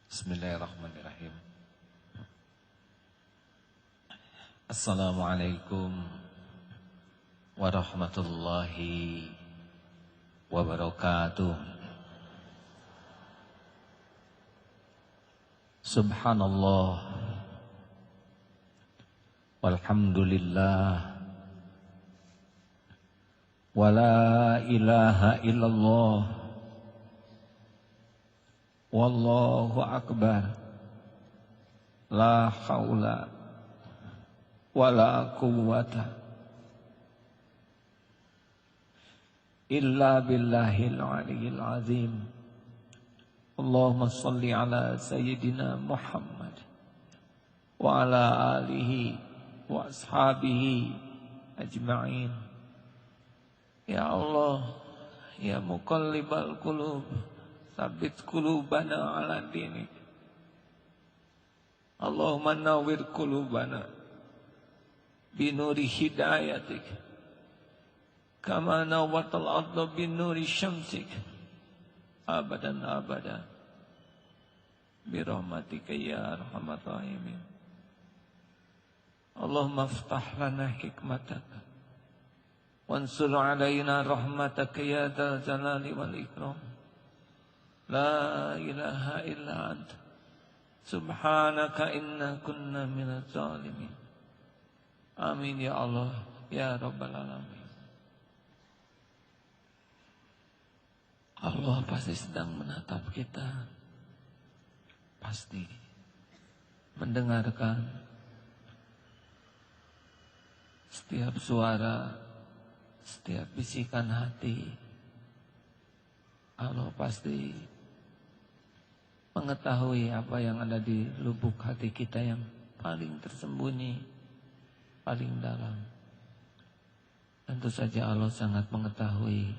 Bismillahirrahmanirrahim. Assalamualaikum warahmatullahi wabarakatuh. Subhanallah walhamdulillah wala ilaha illallah wallahu akbar la haula wala quwwata illa billahil aliyyil azim. Allahumma salli ala sayyidina Muhammad wa ala alihi wa ashabihi ajma'in. Ya Allah, ya muqallibal qulub, tsabbit qulubana ala dinik. Allahumma nawwir qulubana binuri hidayatik kama nawwatal arda binuri syamsik abadan abada birahmatika ya arhamar rahimin. Allahumma iftah lana hikmataka wansur alaina rahmataka ya dzal jalali wal ikram. La ilaha illa anta subhanaka inna kunna minaz zalimin. Amin ya Allah ya rabbal alamin. Allah pasti sedang menatap kita, pasti mendengarkan setiap suara, setiap bisikan hati. Allah pasti mengetahui apa yang ada di lubuk hati kita yang paling tersembunyi, paling dalam. Tentu saja Allah sangat mengetahui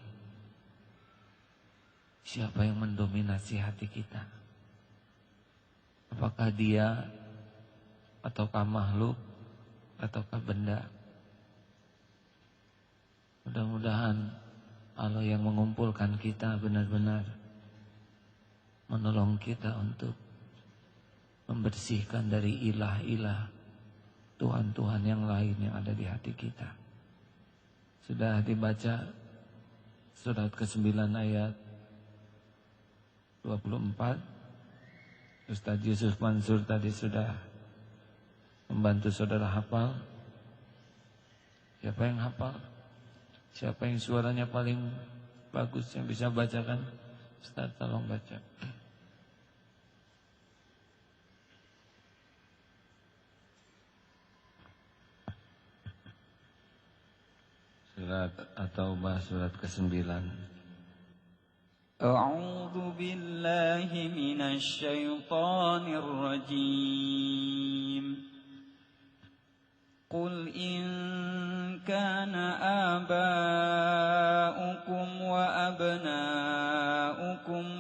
siapa yang mendominasi hati kita. Apakah dia, ataukah makhluk, ataukah benda. Mudah-mudahan Allah yang mengumpulkan kita benar-benar menolong kita untuk membersihkan dari ilah-ilah, Tuhan-Tuhan yang lain yang ada di hati kita. Sudah dibaca surat ke-9 ayat 24. Ustaz Yusuf Mansur tadi sudah membantu saudara hafal. Siapa yang hafal? Siapa yang suaranya paling bagus yang bisa bacakan? Ustaz tolong baca. Surat At-Taubah surat ke-9. أعوذ بالله من الشيطان الرجيم قل إن كان آباؤكم وأبناؤكم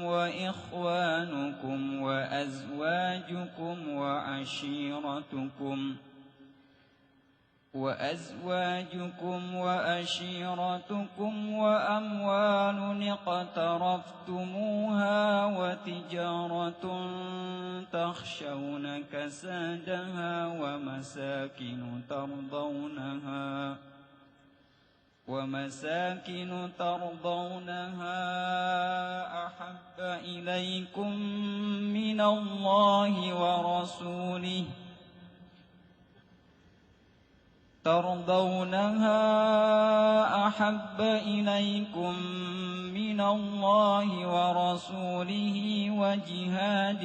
وإخوانكم وأزواجكم وعشيرتكم وأموال اقترفتموها وتجارة تخشون كسادها ومساكن ترضونها أحب إليكم من الله ورسوله وجهاد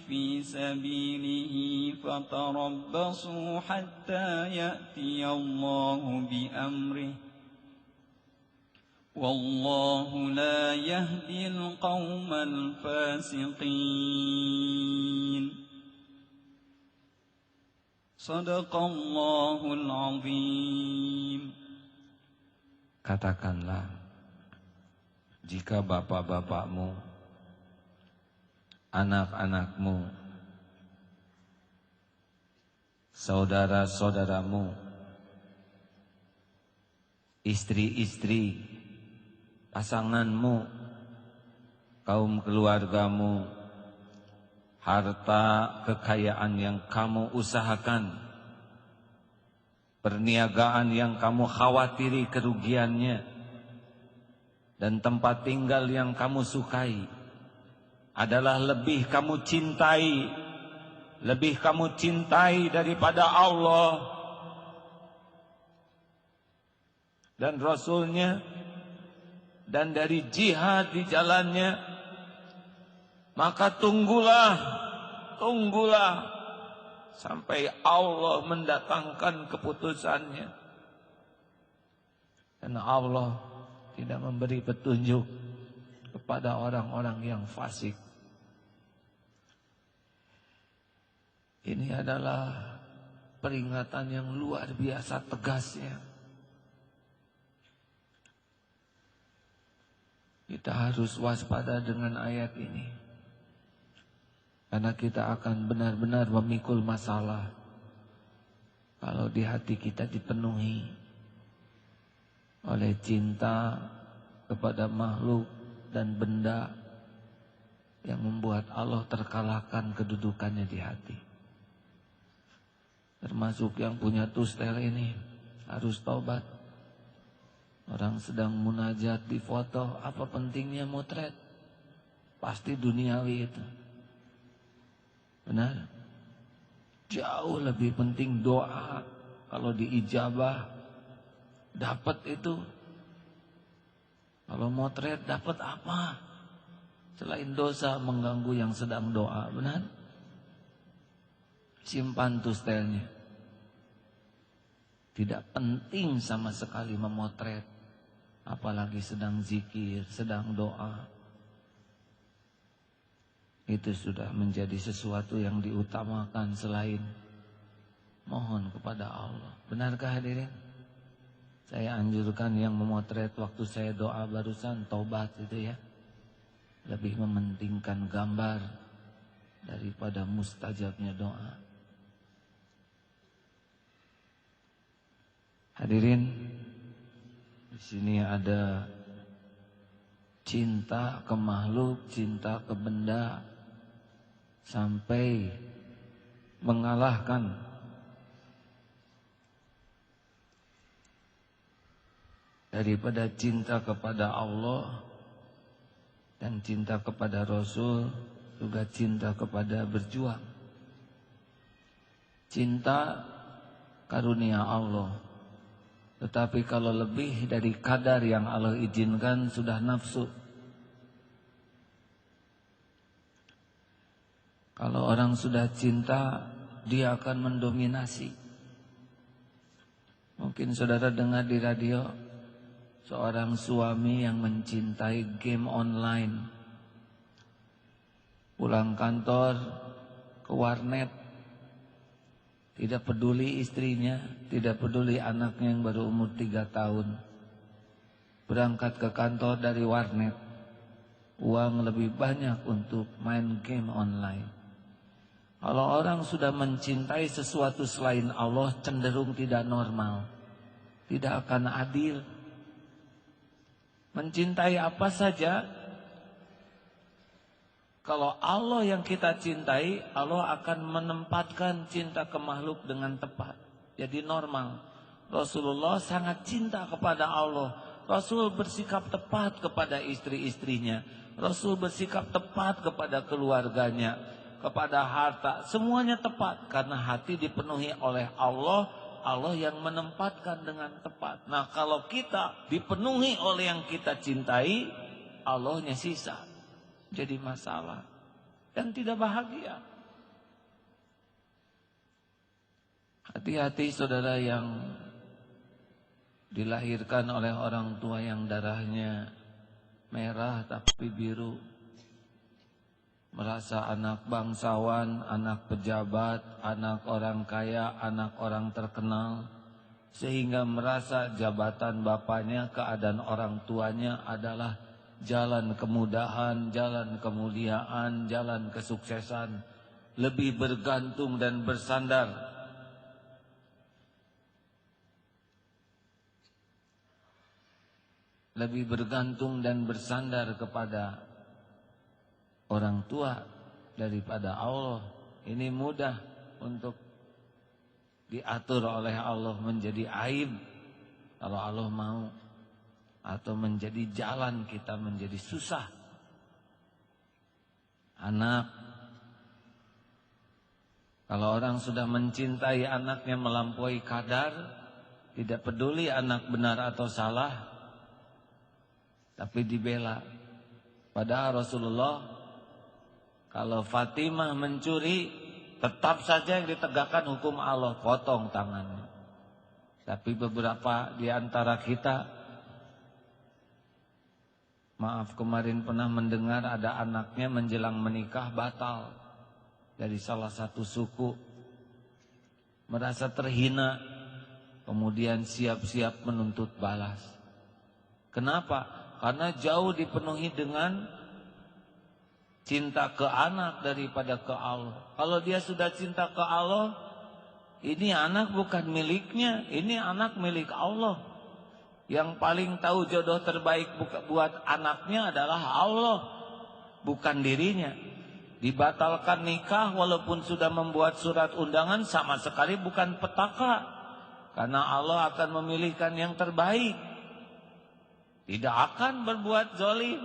في سبيله فتربصوا حتى يأتي الله بأمره والله لا يهدي القوم الفاسقين. Sadaqallahul azim. Katakanlah, jika bapak-bapakmu, anak-anakmu, saudara-saudaramu, istri-istri, pasanganmu, kaum keluargamu, harta kekayaan yang kamu usahakan, perniagaan yang kamu khawatiri kerugiannya, dan tempat tinggal yang kamu sukai adalah lebih kamu cintai daripada Allah dan Rasulnya, dan dari jihad di jalannya, maka tunggulah sampai Allah mendatangkan keputusannya. Karena Allah tidak memberi petunjuk kepada orang-orang yang fasik. Ini adalah peringatan yang luar biasa tegasnya. Kita harus waspada dengan ayat ini, karena kita akan benar-benar memikul masalah kalau di hati kita dipenuhi oleh cinta kepada makhluk dan benda yang membuat Allah terkalahkan kedudukannya di hati. Termasuk yang punya tustel ini harus taubat. Orang sedang munajat di foto, apa pentingnya motret? Pasti duniawi itu. Benar? Jauh lebih penting doa. Kalau diijabah dapat itu. Kalau motret dapat apa? Selain dosa mengganggu yang sedang doa. Benar? Simpan tustelnya. Tidak penting sama sekali memotret. Apalagi sedang zikir, sedang doa. Itu sudah menjadi sesuatu yang diutamakan selain mohon kepada Allah. Benarkah hadirin? Saya anjurkan yang memotret waktu saya doa barusan, taubat itu ya. Lebih mementingkan gambar daripada mustajabnya doa. Hadirin, di sini ada cinta ke makhluk, cinta ke benda, sampai mengalahkan daripada cinta kepada Allah dan cinta kepada Rasul, juga cinta kepada berjuang. Cinta karunia Allah. Tetapi kalau lebih dari kadar yang Allah izinkan sudah nafsu. Kalau orang sudah cinta, dia akan mendominasi. Mungkin saudara dengar di radio seorang suami yang mencintai game online. Pulang kantor ke warnet, tidak peduli istrinya, tidak peduli anaknya yang baru umur 3 tahun. Berangkat ke kantor dari warnet, uang lebih banyak untuk main game online. Kalau orang sudah mencintai sesuatu selain Allah, cenderung tidak normal, tidak akan adil. Mencintai apa saja, kalau Allah yang kita cintai, Allah akan menempatkan cinta ke makhluk dengan tepat. Jadi normal. Rasulullah sangat cinta kepada Allah. Rasul bersikap tepat kepada istri-istrinya. Rasul bersikap tepat kepada keluarganya, kepada harta. Semuanya tepat karena hati dipenuhi oleh Allah. Allah yang menempatkan dengan tepat. Nah, kalau kita dipenuhi oleh yang kita cintai, Allahnya sisa. Jadi masalah dan tidak bahagia. Hati-hati saudara yang dilahirkan oleh orang tua yang darahnya merah tapi biru, merasa anak bangsawan, anak pejabat, anak orang kaya, anak orang terkenal, sehingga merasa jabatan bapaknya, keadaan orang tuanya adalah jalan kemudahan, jalan kemuliaan, jalan kesuksesan. Lebih bergantung dan bersandar kepada orang tua daripada Allah. Ini mudah untuk diatur oleh Allah menjadi aib kalau Allah mau, atau menjadi jalan kita menjadi susah. Anak, kalau orang sudah mencintai anaknya melampaui kadar, tidak peduli anak benar atau salah, tapi dibela. Padahal Rasulullah, kalau Fatimah mencuri, tetap saja yang ditegakkan hukum Allah, potong tangannya. Tapi beberapa di antara kita, maaf, kemarin pernah mendengar ada anaknya menjelang menikah batal dari salah satu suku, merasa terhina, kemudian siap-siap menuntut balas. Kenapa? Karena jauh dipenuhi dengan cinta ke anak daripada ke Allah. Kalau dia sudah cinta ke Allah, ini anak bukan miliknya, ini anak milik Allah. Yang paling tahu jodoh terbaik buat anaknya adalah Allah, bukan dirinya. Dibatalkan nikah walaupun sudah membuat surat undangan sama sekali bukan petaka, karena Allah akan memilihkan yang terbaik. Tidak akan berbuat zalim.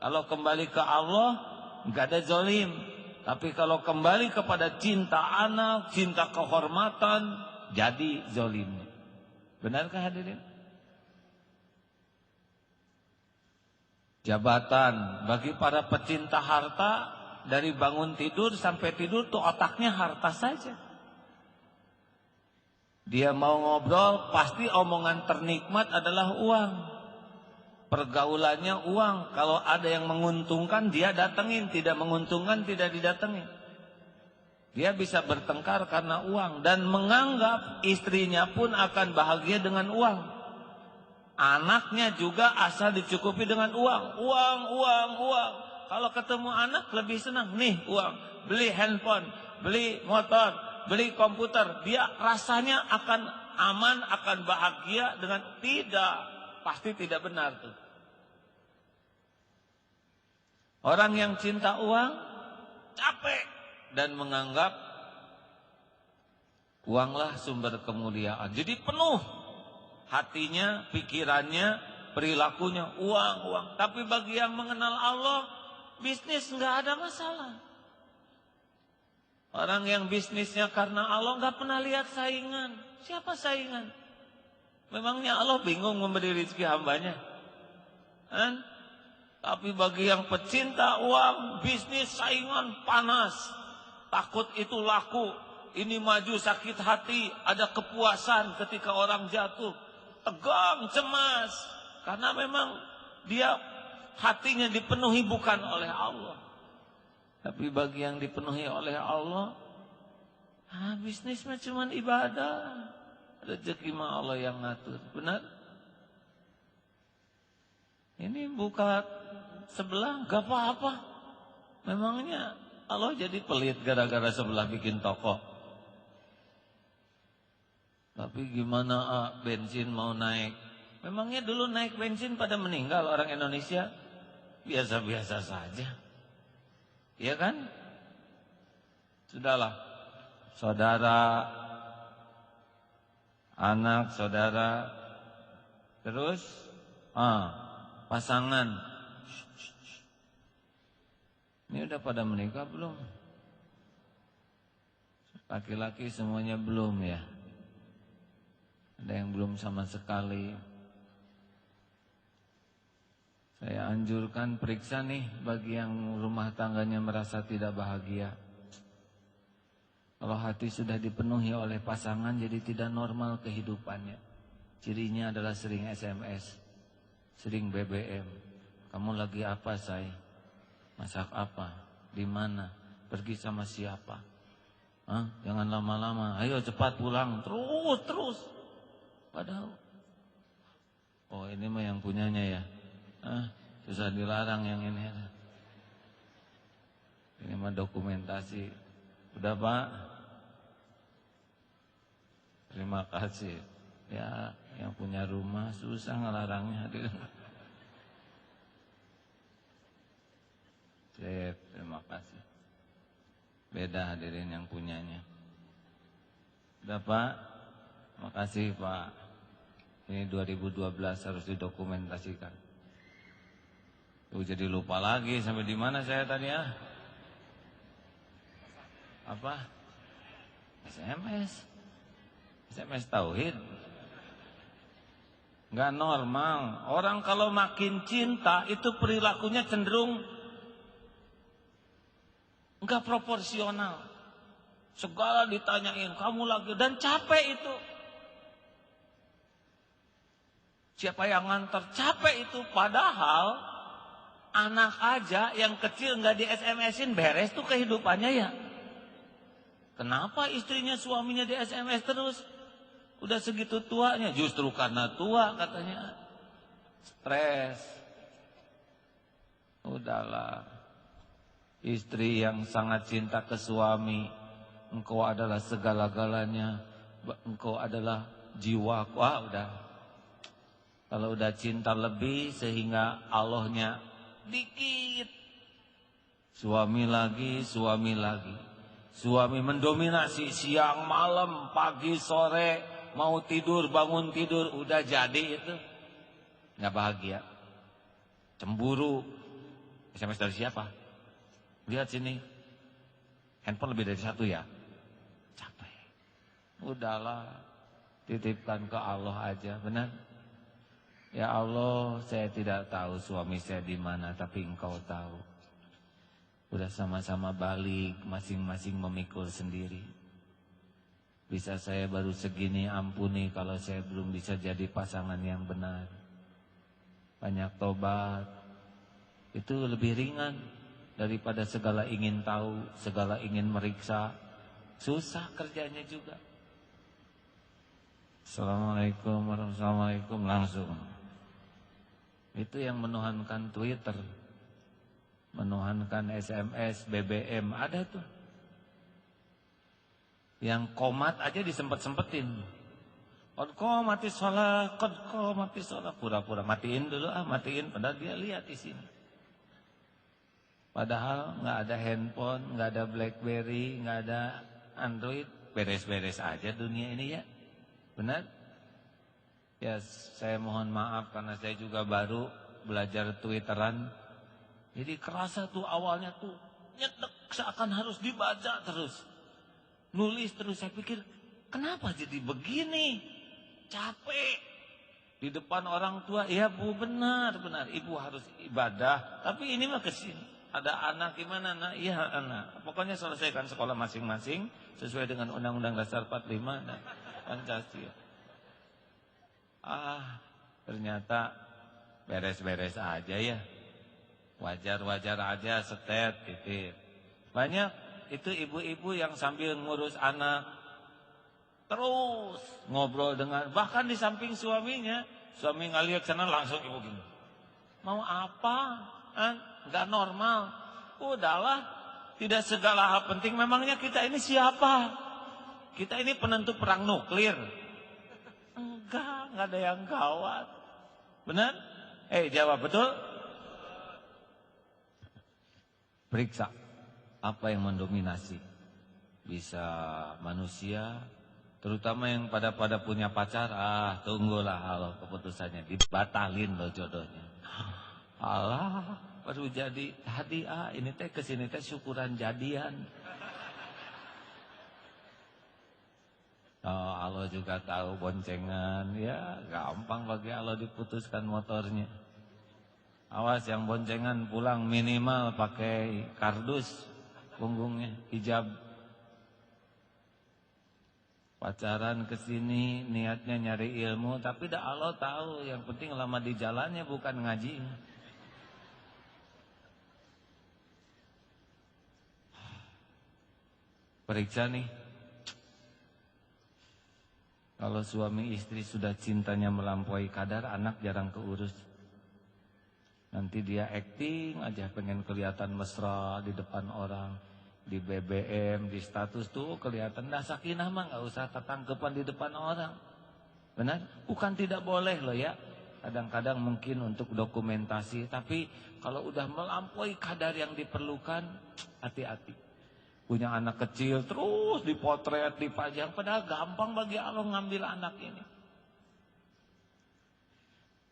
Kalau kembali ke Allah, enggak ada zalim. Tapi kalau kembali kepada cinta anak, cinta kehormatan, jadi zalimnya. Benarkah hadirin? Jabatan bagi para pecinta harta, dari bangun tidur sampai tidur tuh otaknya harta saja. Dia mau ngobrol, pasti omongan ternikmat adalah uang. Pergaulannya uang. Kalau ada yang menguntungkan, dia datengin. Tidak menguntungkan, tidak didatengin. Dia bisa bertengkar karena uang. Dan menganggap istrinya pun akan bahagia dengan uang. Anaknya juga asal dicukupi dengan uang. Uang, uang, uang. Kalau ketemu anak lebih senang. Nih uang, beli handphone, beli motor, beli komputer. Dia rasanya akan aman, akan bahagia dengan tidak. Pasti tidak benar tuh. Orang yang cinta uang capek dan menganggap uanglah sumber kemuliaan. Jadi penuh hatinya, pikirannya, perilakunya uang, uang. Tapi bagi yang mengenal Allah, bisnis nggak ada masalah. Orang yang bisnisnya karena Allah nggak pernah lihat saingan. Siapa saingan? Memangnya Allah bingung memberi rezeki hambanya? Tapi bagi yang pecinta uang, bisnis saingan panas. Takut itu laku. Ini maju sakit hati. Ada kepuasan ketika orang jatuh. Tegang, cemas. Karena memang dia hatinya dipenuhi bukan oleh Allah. Tapi bagi yang dipenuhi oleh Allah, bisnis mah cuma ibadah. Rezeki mah Allah yang ngatur. Benar? Ini buka sebelah gak apa-apa. Memangnya Allah jadi pelit gara-gara sebelah bikin toko. Tapi gimana bensin mau naik? Memangnya dulu naik bensin pada meninggal orang Indonesia? Biasa-biasa saja. Iya kan? Sudahlah. Saudara, anak, saudara, terus pasangan. Ini udah pada menikah belum? Laki-laki semuanya belum ya? Ada yang belum sama sekali. Saya anjurkan periksa nih bagi yang rumah tangganya merasa tidak bahagia. Kalau hati sudah dipenuhi oleh pasangan, jadi tidak normal kehidupannya. Cirinya adalah sering SMS, sering BBM. Kamu lagi apa, say? Masak apa? Di mana? Pergi sama siapa? Jangan lama-lama. Ayo cepat pulang. Terus. Padahal, ini mah yang punyanya ya. Susah dilarang yang ini. Ini mah dokumentasi. Udah Pak. Terima kasih. Ya, yang punya rumah susah ngelarangnya. Terima kasih. Beda hadirin yang punyanya. Udah Pak, makasih Pak. Ini 2012 harus didokumentasikan. Tuh jadi lupa lagi sampai di mana saya tadi ya? Apa? SMS tauhid. Nggak normal. Orang kalau makin cinta itu perilakunya cenderung nggak proporsional. Segala ditanyain, kamu lagi, dan capek itu. Siapa yang nganter? Capek itu. Padahal anak aja yang kecil nggak di SMS-in beres tuh kehidupannya ya. Kenapa istrinya suaminya di SMS terus? Udah segitu tuanya, justru karena tua katanya stres. Udahlah. Istri yang sangat cinta ke suami, engkau adalah segala-galanya, engkau adalah jiwaku. Udah. Kalau udah cinta lebih sehingga Allahnya dikit, suami lagi. Suami mendominasi siang malam, pagi sore, mau tidur bangun tidur, udah jadi itu. Nggak bahagia. Cemburu. SMS dari siapa? Lihat sini. Handphone lebih dari satu ya. Capek. Udahlah. Titipkan ke Allah aja, benar? Ya Allah, saya tidak tahu suami saya di mana, tapi Engkau tahu. Udah sama-sama balik, masing-masing memikul sendiri. Bisa saya baru segini, ampuni kalau saya belum bisa jadi pasangan yang benar. Banyak tobat. Itu lebih ringan daripada segala ingin tahu, segala ingin meriksa. Susah kerjanya juga. Assalamualaikum warahmatullahi wabarakatuh, langsung. Itu yang menuhankan Twitter, menuhankan SMS, BBM, ada tuh. Yang komat aja disempet-sempetin. Qad qamatis shalah, pura-pura matiin dulu, matiin, padahal dia lihat isinya. Padahal nggak ada handphone, nggak ada BlackBerry, nggak ada Android, beres-beres aja dunia ini ya. Benar? Ya, saya mohon maaf karena saya juga baru belajar Twitteran. Jadi kerasa tuh awalnya tuh nyedek, seakan harus dibaca terus. Nulis terus, saya pikir kenapa jadi begini? Capek. Di depan orang tua, ya Bu, benar, Ibu harus ibadah. Tapi ini mah kesini. Ada anak gimana nak? Iya anak. Pokoknya selesaikan sekolah masing-masing sesuai dengan Undang-Undang Dasar 45 dan Pancasila. Ternyata beres-beres aja ya. Wajar-wajar aja, setet, titip. Banyak itu ibu-ibu yang sambil ngurus anak terus ngobrol dengan, bahkan di samping suaminya. Suami ngeliat sana langsung ibu gini. Mau apa? Gak normal. Udahlah, tidak segala hal penting. Memangnya kita ini siapa? Kita ini penentu perang nuklir? Enggak ada yang gawat. Benar? Jawab betul? Periksa apa yang mendominasi. Bisa manusia, terutama yang pada punya pacar. Tunggulah Allah keputusannya, dibatalin loh jodohnya. Allah baru jadi tadi, ini teh kesini teh syukuran jadian. Allah juga tahu boncengan, ya gampang bagi Allah diputuskan motornya. Awas yang boncengan pulang minimal pakai kardus punggungnya, hijab. Pacaran kesini niatnya nyari ilmu, tapi dah Allah tahu yang penting lama di jalannya bukan ngaji. Periksa nih. Kalau suami istri sudah cintanya melampaui kadar, anak jarang keurus. Nanti dia acting aja, pengen kelihatan mesra di depan orang. Di BBM, di status tuh kelihatan. Dah sakinah mah gak usah tertangkepan di depan orang. Benar? Bukan tidak boleh loh ya. Kadang-kadang mungkin untuk dokumentasi. Tapi kalau udah melampaui kadar yang diperlukan, hati-hati. Punya anak kecil terus dipotret, dipajang, padahal gampang bagi Allah ngambil anak ini.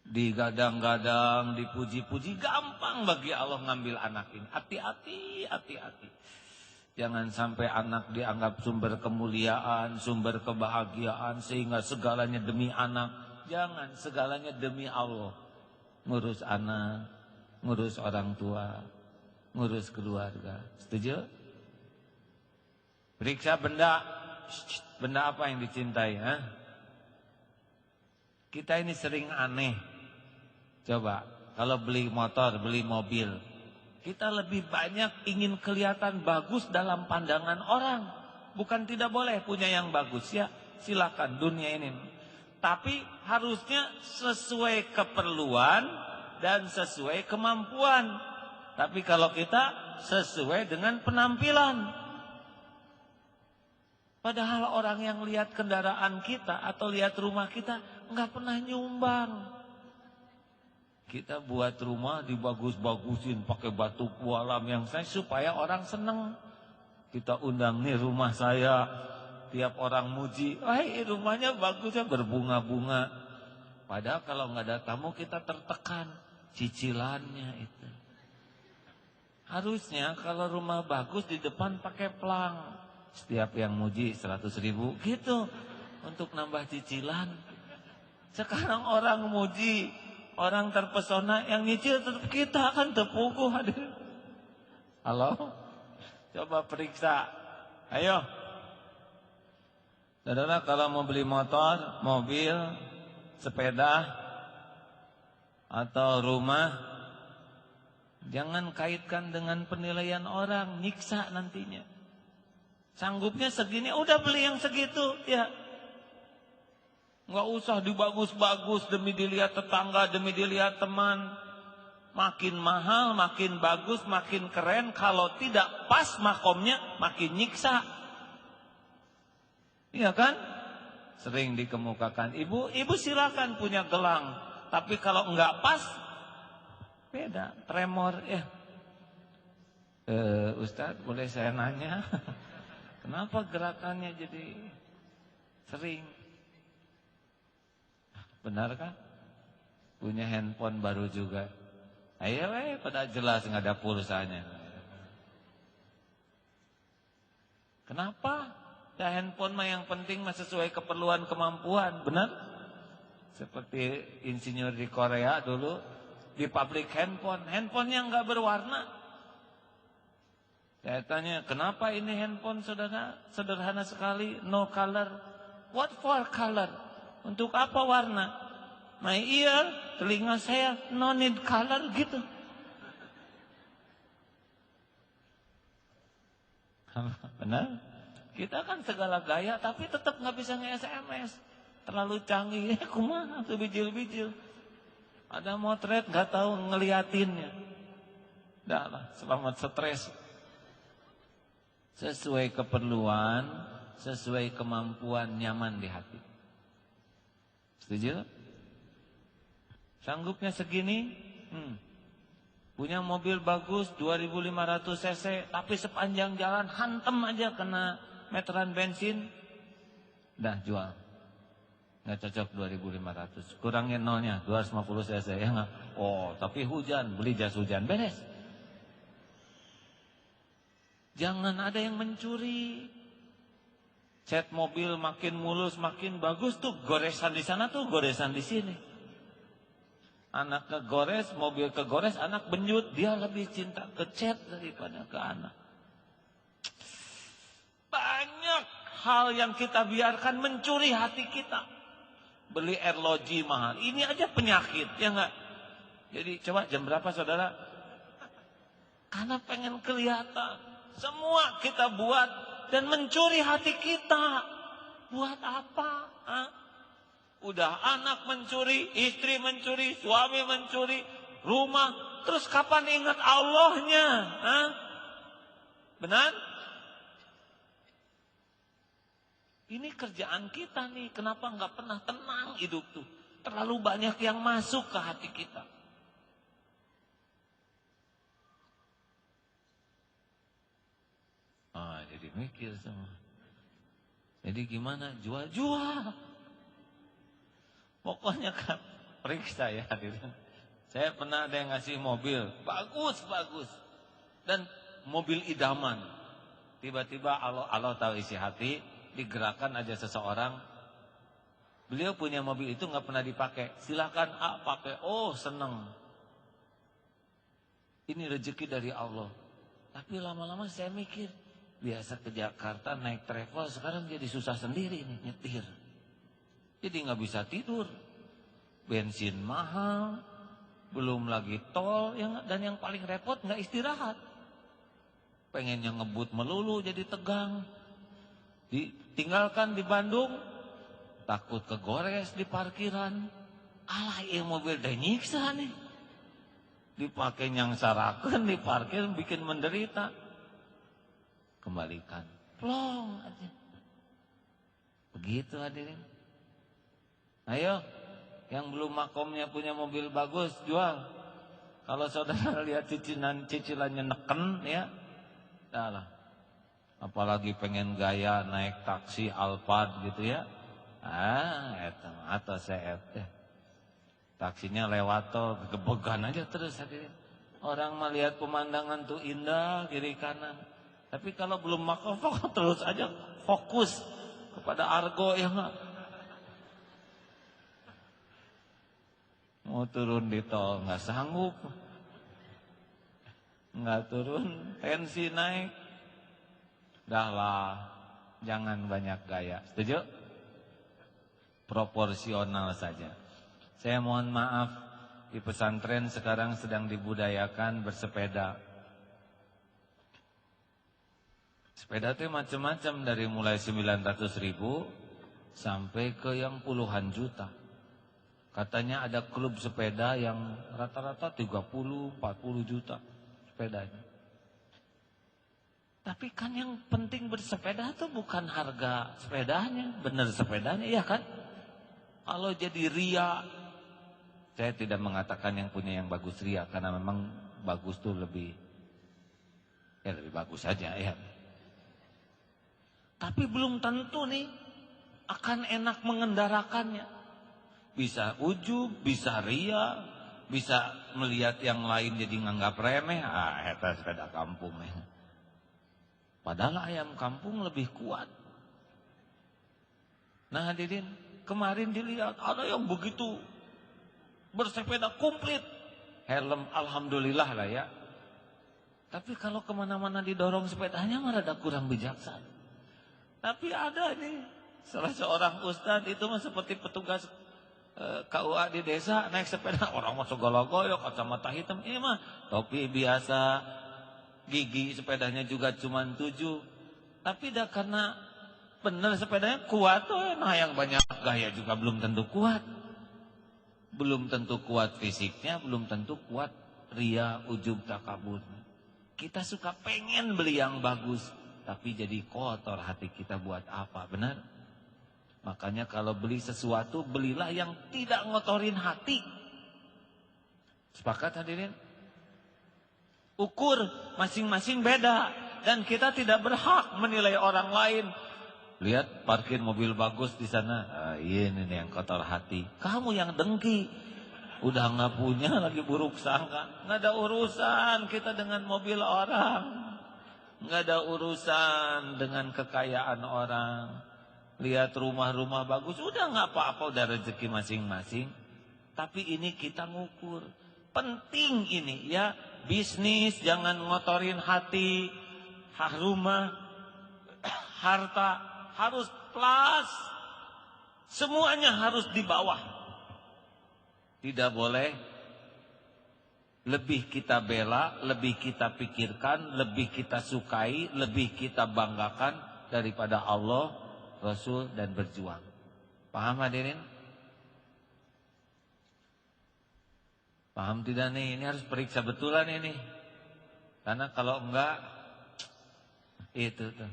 Digadang-gadang, dipuji-puji, gampang bagi Allah ngambil anak ini. Hati-hati, hati-hati. Jangan sampai anak dianggap sumber kemuliaan, sumber kebahagiaan, sehingga segalanya demi anak. Jangan, segalanya demi Allah. Ngurus anak, ngurus orang tua, ngurus keluarga. Setuju? Periksa benda. Benda apa yang dicintai? Kita ini sering aneh. Coba, kalau beli motor, beli mobil, kita lebih banyak ingin kelihatan bagus dalam pandangan orang. Bukan tidak boleh punya yang bagus, ya silakan, dunia ini. Tapi harusnya sesuai keperluan dan sesuai kemampuan. Tapi kalau kita sesuai dengan penampilan. Padahal orang yang lihat kendaraan kita atau lihat rumah kita nggak pernah nyumbang. Kita buat rumah dibagus-bagusin pakai batu kualam yang saya supaya orang seneng. Kita undang nih rumah saya, tiap orang muji, rumahnya bagusnya berbunga-bunga. Padahal kalau nggak ada tamu kita tertekan cicilannya itu. Harusnya kalau rumah bagus di depan pakai pelang. Setiap yang muji 100.000 gitu untuk nambah cicilan. Sekarang orang muji, orang terpesona, yang nyicil tetap kita kan terpukul hadir. Halo? Coba periksa. Ayo. Saudara kalau mau beli motor, mobil, sepeda atau rumah, jangan kaitkan dengan penilaian orang, nyiksa nantinya. Sanggupnya segini, udah beli yang segitu, ya. Nggak usah dibagus-bagus demi dilihat tetangga, demi dilihat teman. Makin mahal, makin bagus, makin keren. Kalau tidak pas makomnya, makin nyiksa. Iya kan? Sering dikemukakan. Ibu silakan punya gelang. Tapi kalau nggak pas, beda, tremor. Ya. Ustadz, boleh saya nanya? Kenapa gerakannya jadi sering? Benar kan? Punya handphone baru juga. Ayo pada jelas nggak ada pulsanya. Kenapa? Ya handphone mah yang penting mah sesuai keperluan kemampuan, benar? Seperti insinyur di Korea dulu di pabrik handphone yang nggak berwarna. Saya tanya, kenapa ini handphone saudara sederhana sekali, no color? What for color? Untuk apa warna? My ear, telinga saya, no need color gitu. Benar? Kita kan segala gaya, tapi tetap nggak bisa nge-SMS. Terlalu canggih, kumaha tuh bijil-bijil. Ada motret nggak tahu ngeliatinnya. Dah lah, selamat stres. Sesuai keperluan, sesuai kemampuan, nyaman di hati. Setuju? Sanggupnya segini, punya mobil bagus 2.500 cc, tapi sepanjang jalan hantem aja kena meteran bensin, dah jual. Nggak cocok 2.500, kurangin nolnya 250 cc ya nggak? Oh, tapi hujan, beli jas hujan, beres. Jangan ada yang mencuri. Cat mobil makin mulus, makin bagus tuh, goresan di sana tuh, goresan di sini. Anak kegores, mobil kegores, anak benjut, dia lebih cinta ke cat daripada ke anak. Banyak hal yang kita biarkan mencuri hati kita. Beli airlogi mahal, ini aja penyakit, ya enggak? Jadi coba jam berapa saudara? Karena pengen kelihatan. Semua kita buat dan mencuri hati kita. Buat apa? Udah anak mencuri, istri mencuri, suami mencuri, rumah. Terus kapan ingat Allahnya? Benar? Ini kerjaan kita nih. Kenapa nggak pernah tenang hidup tuh? Terlalu banyak yang masuk ke hati kita. mikir semua. Jadi gimana? Jual. Pokoknya kan periksa ya hadirin. Saya pernah ada yang ngasih mobil, bagus. Dan mobil idaman. Tiba-tiba Allah tahu isi hati, digerakkan aja seseorang. Beliau punya mobil itu nggak pernah dipakai. Silakan pakai. Oh, seneng. Ini rezeki dari Allah. Tapi lama-lama saya mikir, biasa ke Jakarta naik travel, sekarang jadi susah sendiri nih nyetir. Jadi nggak bisa tidur. Bensin mahal, belum lagi tol, dan yang paling repot nggak istirahat. Pengennya ngebut melulu jadi tegang. Ditinggalkan di Bandung, takut kegores di parkiran. Alah, mobil teh nyiksa nih. Dipakai nyangsarakeun di parkir bikin menderita. Kembalikan, plong aja. Begitu hadirin. Ayo, yang belum makomnya punya mobil bagus jual. Kalau saudara lihat cicilannya neken ya, dah lah. Apalagi pengen gaya naik taksi Alphard gitu ya. Atau saya taksinya lewat tol, gebegan aja terus hadirin. Orang melihat pemandangan tuh indah kiri kanan. Tapi kalau belum makom terus aja fokus kepada argo ya enggak. Mau turun di tol nggak sanggup. Nggak turun, tensi naik. Dah lah, jangan banyak gaya. Setuju? Proporsional saja. Saya mohon maaf, di pesantren sekarang sedang dibudayakan bersepeda. Sepeda itu macam-macam, dari mulai 900.000 sampai ke yang puluhan juta. Katanya ada klub sepeda yang rata-rata 30-40 juta sepedanya. Tapi kan yang penting bersepeda itu bukan harga sepedanya, benar sepedanya, iya kan? Kalau jadi ria, saya tidak mengatakan yang punya yang bagus ria, karena memang bagus tuh lebih bagus saja ya. Tapi belum tentu nih akan enak mengendarakannya. Bisa ujub, bisa ria, bisa melihat yang lain jadi nganggap remeh. Eta sepeda kampung ya. Padahal ayam kampung lebih kuat. Nah hadirin, kemarin dilihat ada yang begitu bersepeda komplit, helm alhamdulillah lah ya. Tapi kalau kemana-mana didorong sepedanya malah ada kurang bijaksana. Tapi ada nih salah seorang ustadz itu mah seperti petugas KUA di desa, naik sepeda orang masuk golo-golo, kacamata hitam, ini mah topi biasa, gigi sepedanya juga cuma 7. Tapi dah karena bener sepedanya kuat tuh, nah yang banyak gaya juga belum tentu kuat. Belum tentu kuat fisiknya, belum tentu kuat ria, ujub, takabur. Kita suka pengen beli yang bagus, tapi jadi kotor hati kita buat apa, benar? Makanya kalau beli sesuatu, belilah yang tidak ngotorin hati. Sepakat hadirin? Ukur masing-masing beda, dan kita tidak berhak menilai orang lain. Lihat parkir mobil bagus di sana, ini yang kotor hati. Kamu yang dengki, udah nggak punya lagi buruk sangka. Nggak ada urusan kita dengan mobil orang, nggak ada urusan dengan kekayaan orang. Lihat rumah-rumah bagus, udah nggak apa-apa, udah rezeki masing-masing. Tapi ini kita ngukur, penting ini ya, bisnis jangan ngotorin hati, rumah, harta harus plus, semuanya harus di bawah. Tidak boleh lebih kita bela, lebih kita pikirkan, lebih kita sukai, lebih kita banggakan daripada Allah, Rasul, dan berjuang. Paham hadirin? Paham tidak nih? Ini harus periksa betulan ini. Karena kalau enggak, itu tuh.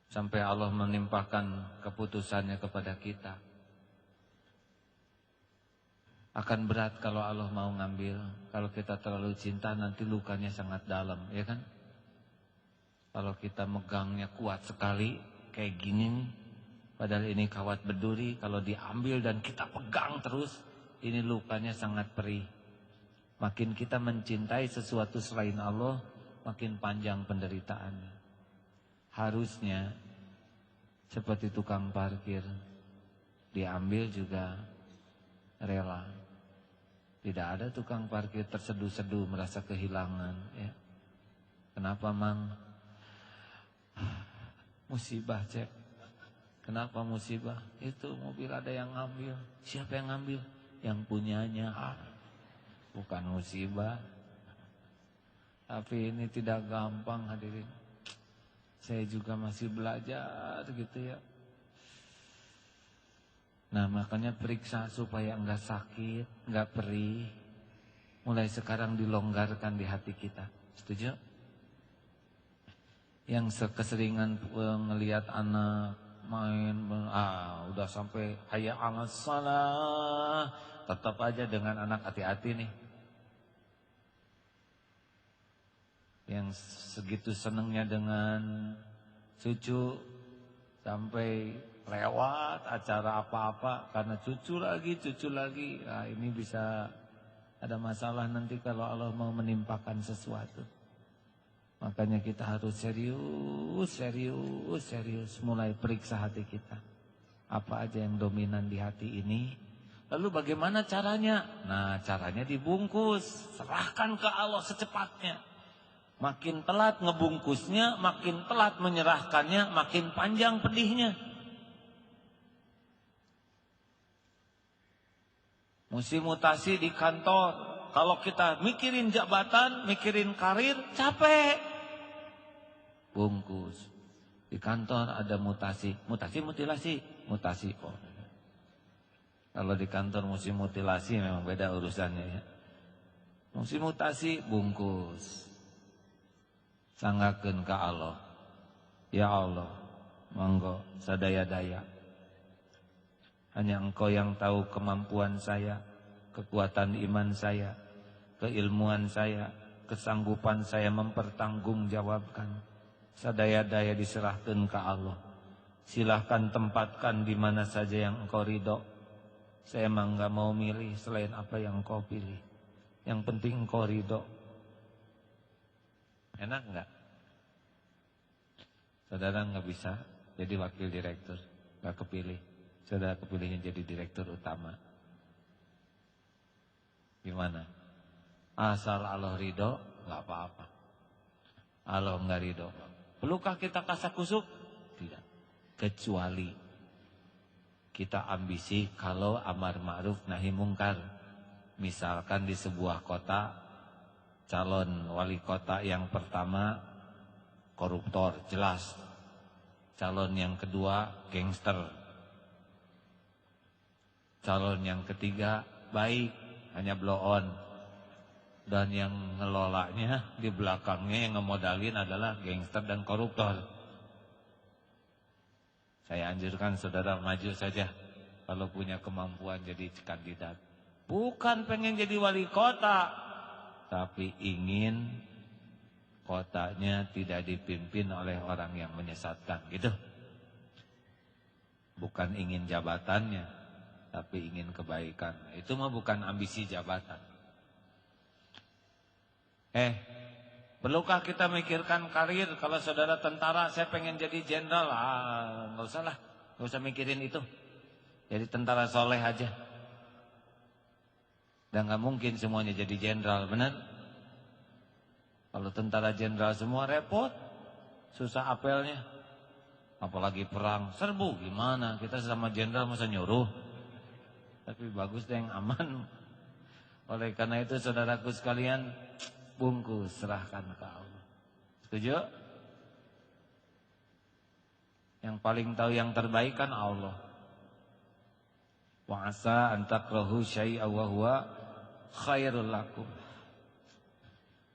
Sampai Allah menimpahkan keputusannya kepada kita. Akan berat kalau Allah mau ngambil. Kalau kita terlalu cinta nanti lukanya sangat dalam, ya kan? Kalau kita megangnya kuat sekali kayak gini nih, padahal ini kawat berduri, kalau diambil dan kita pegang terus, ini lukanya sangat perih. Makin kita mencintai sesuatu selain Allah, makin panjang penderitaannya. Harusnya seperti tukang parkir, diambil juga rela. Tidak ada tukang parkir terseduh-seduh merasa kehilangan, ya. Kenapa, Mang? Musibah, cek. Kenapa musibah? Itu mobil ada yang ngambil. Siapa yang ngambil? Yang punyanya. Bukan musibah. Tapi ini tidak gampang, hadirin. Saya juga masih belajar gitu ya. Nah, makanya periksa supaya enggak sakit, enggak perih. Mulai sekarang dilonggarkan di hati kita. Setuju? Yang keseringan ngelihat anak main, udah sampai hayya 'alas shalah, tetap aja dengan anak hati-hati nih. Yang segitu senengnya dengan cucu sampai lewat acara apa-apa karena cucu lagi. Nah, ini bisa ada masalah nanti kalau Allah mau menimpakan sesuatu. Makanya kita harus serius mulai periksa hati kita. Apa aja yang dominan di hati ini? Lalu bagaimana caranya? Nah, caranya dibungkus, serahkan ke Allah secepatnya. Makin telat ngebungkusnya, makin telat menyerahkannya, makin panjang pedihnya. Musim mutasi di kantor, kalau kita mikirin jabatan, mikirin karir, capek. Bungkus. Di kantor ada mutasi, mutilasi. Oh. Kalau di kantor musim mutilasi memang beda urusannya ya. Musim mutasi, bungkus. Sanggakeun ka Allah. Ya Allah, monggo sadaya-daya. Hanya Engkau yang tahu kemampuan saya, kekuatan iman saya, keilmuan saya, kesanggupan saya mempertanggungjawabkan. Sadaya-daya diserahkan ke Allah. Silahkan tempatkan di mana saja yang Engkau ridho. Saya emang gak mau milih selain apa yang Engkau pilih. Yang penting Engkau ridho. Enak gak? Saudara gak bisa jadi wakil direktur, gak kepilih. Saudara kepilihnya jadi direktur utama. Gimana? Asal Allah ridho, gak apa-apa. Allah gak ridho, perlukah kita kasakusuk? Tidak. Kecuali kita ambisi kalau amar ma'ruf nahi mungkar. Misalkan di sebuah kota, calon wali kota yang pertama koruptor, jelas. Calon yang kedua gangster. Calon yang ketiga baik, hanya blow on. Dan yang ngelolanya di belakangnya yang ngemodalin adalah gangster dan koruptor. Saya anjurkan saudara maju saja kalau punya kemampuan jadi kandidat. Bukan pengen jadi wali kota, tapi ingin kotanya tidak dipimpin oleh orang yang menyesatkan, gitu. Bukan ingin jabatannya, tapi ingin kebaikan. Itu mah bukan ambisi jabatan. Perlukah kita mikirkan karir? Kalau saudara tentara, saya pengen jadi jenderal. Nggak usah lah, nggak usah mikirin itu. Jadi tentara soleh aja. Dan nggak mungkin semuanya jadi jenderal, benar? Kalau tentara jenderal semua repot, susah apelnya. Apalagi perang, serbu gimana? Kita sama jenderal masa nyuruh. Tapi bagus deh yang aman. Oleh karena itu saudaraku sekalian, bungkus, serahkan ke Allah. Setuju? Yang paling tahu yang terbaik kan Allah. Wa asa an takrahu syai'a wa huwa khairul lakum.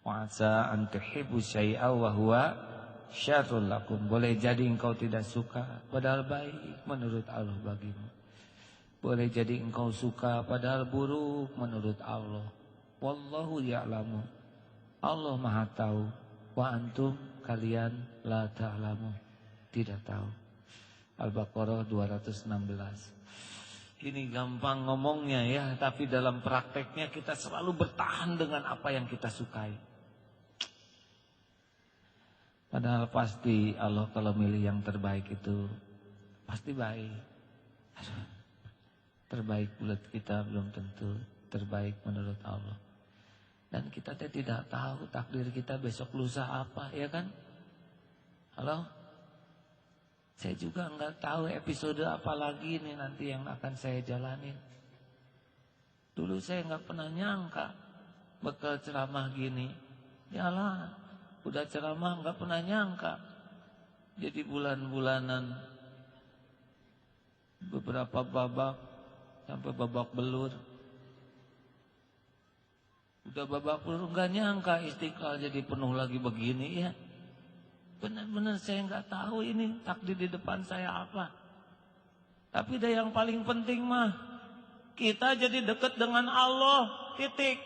Wa asa an tuhibbu syai'a wa huwa syarrul lakum. Boleh jadi engkau tidak suka, padahal baik menurut Allah bagimu. Boleh jadi engkau suka padahal buruk menurut Allah. Wallahu ya'lamu. Allah Maha tahu. Wa antum kalian la ta'lamu. Tidak tahu. Al-Baqarah 216. Ini gampang ngomongnya ya, tapi dalam prakteknya kita selalu bertahan dengan apa yang kita sukai. Padahal pasti Allah kalau milih yang terbaik itu pasti baik. Terbaik buat kita belum tentu terbaik menurut Allah. Dan kita tidak tahu takdir kita besok lusa apa, ya kan? Halo? Saya juga enggak tahu episode apa lagi nih nanti yang akan saya jalanin. Dulu saya enggak pernah nyangka bakal ceramah gini. Yalah, udah ceramah enggak pernah nyangka. Jadi bulan-bulanan beberapa babak sampai babak belur. Udah babak belur enggak nyangka Istiqlal jadi penuh lagi begini ya. Benar-benar saya enggak tahu ini takdir di depan saya apa. Tapi yang paling penting mah kita jadi dekat dengan Allah, titik.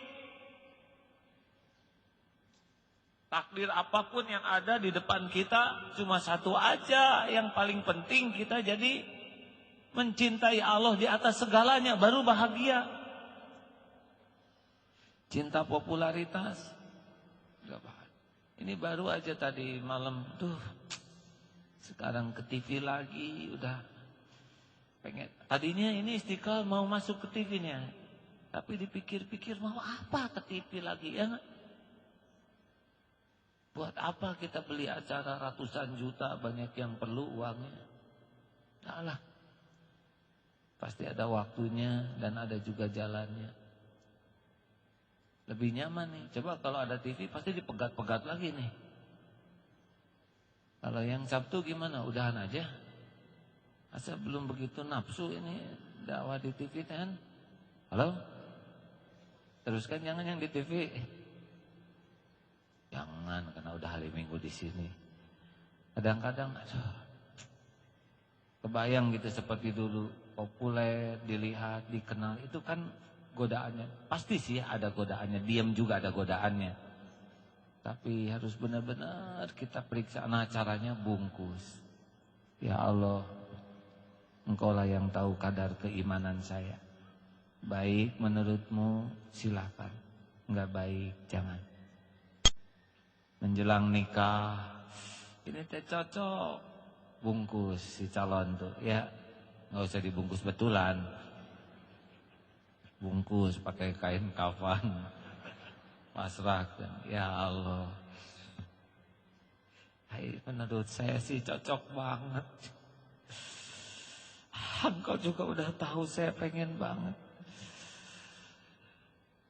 Takdir apapun yang ada di depan kita cuma satu aja, yang paling penting kita jadi mencintai Allah di atas segalanya, baru bahagia. Cinta popularitas enggak bahagia. Ini baru aja tadi malam tuh, sekarang ke TV lagi udah pengen. Tadinya ini Istiqlal mau masuk ke TV-nya, tapi dipikir-pikir mau apa ke TV lagi ya? Buat apa kita beli acara ratusan juta, banyak yang perlu uangnya. Nah lah, pasti ada waktunya dan ada juga jalannya. Lebih nyaman nih. Coba kalau ada TV pasti dipegat-pegat lagi nih. Kalau yang Sabtu gimana? Udahan aja. Asal belum begitu nafsu ini dakwah di TV kan? Halo? Teruskan jangan yang di TV. Jangan, karena udah hari Minggu di sini. Kadang-kadang kebayang gitu seperti dulu, populer, dilihat, dikenal, itu kan godaannya. Pasti sih ada godaannya, diam juga ada godaannya. Tapi harus benar-benar kita periksa. Nah, caranya bungkus. Ya Allah, Engkaulah yang tahu kadar keimanan saya. Baik menurutmu silakan, enggak baik jangan. Menjelang nikah, ini teh cocok, bungkus si calon tuh ya. Enggak usah dibungkus betulan. Bungkus pakai kain kafan, pasrahkan. Ya Allah, hai, menurut saya sih cocok banget. Engkau juga udah tahu saya pengen banget.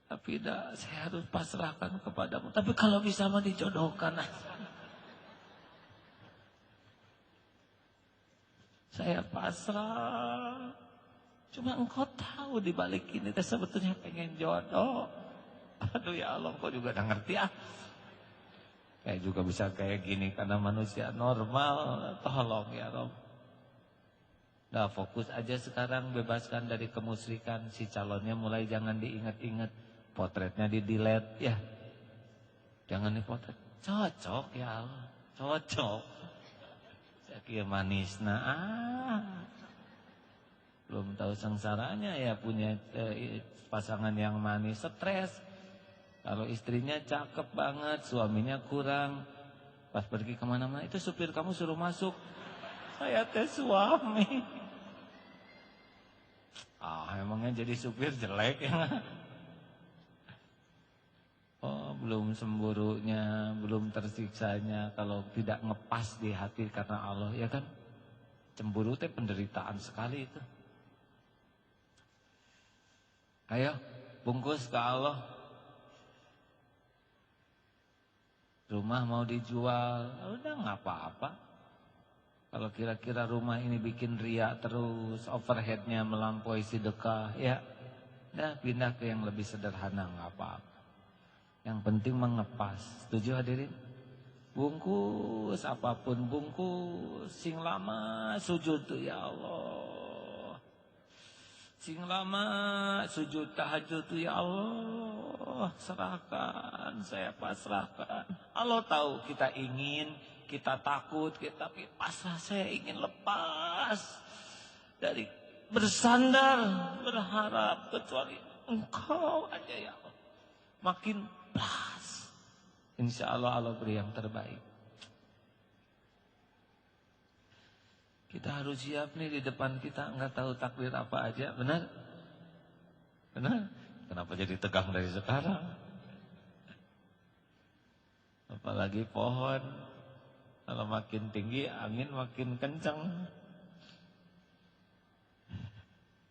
Tapi saya harus pasrahkan kepadamu. Tapi kalau bisa mah dijodohkan. Saya pasrah. Cuma engkau tahu di balik ini teh sebetulnya pengen jodoh. Aduh ya Allah, engkau juga udah ngerti ah. Kayak juga bisa kayak gini karena manusia normal. Tolong ya Rob. Nah, fokus aja sekarang, bebaskan dari kemusyrikan. Si calonnya mulai jangan diingat-ingat. Potretnya di-delete ya. Jangan dipotret. Cocok ya Allah. Cocok. Saya manis belum tahu sengsaranya ya punya pasangan yang manis, stres. Kalau istrinya cakep banget, suaminya kurang. Pas pergi kemana-mana, itu supir kamu suruh masuk. Saya teh suami. Emangnya jadi supir jelek ya? Oh, belum semburunya, belum tersiksanya kalau tidak ngepas di hati karena Allah, ya kan? Cemburu teh penderitaan sekali itu. Ayo, bungkus ke Allah. Rumah mau dijual, udah nggak apa-apa. Kalau kira-kira rumah ini bikin riak terus, overheadnya melampaui sedekah, ya, dah pindah ke yang lebih sederhana, nggak apa-apa. Yang penting mengepas. Setuju hadirin? Bungkus apapun, bungkus sing lama sujud tuh ya Allah. Sing lama sujud tahajud tuh, ya Allah serahkan, saya pasrahkan. Allah tahu kita ingin, kita takut, tapi pasrah, saya ingin lepas dari bersandar, berharap kecuali Engkau aja ya Allah. Makin pas, insya Allah Allah beri yang terbaik. Kita harus siap nih, di depan kita nggak tahu takdir apa aja, benar? Benar? Kenapa jadi tegang dari sekarang? Apalagi pohon, kalau makin tinggi angin makin kencang.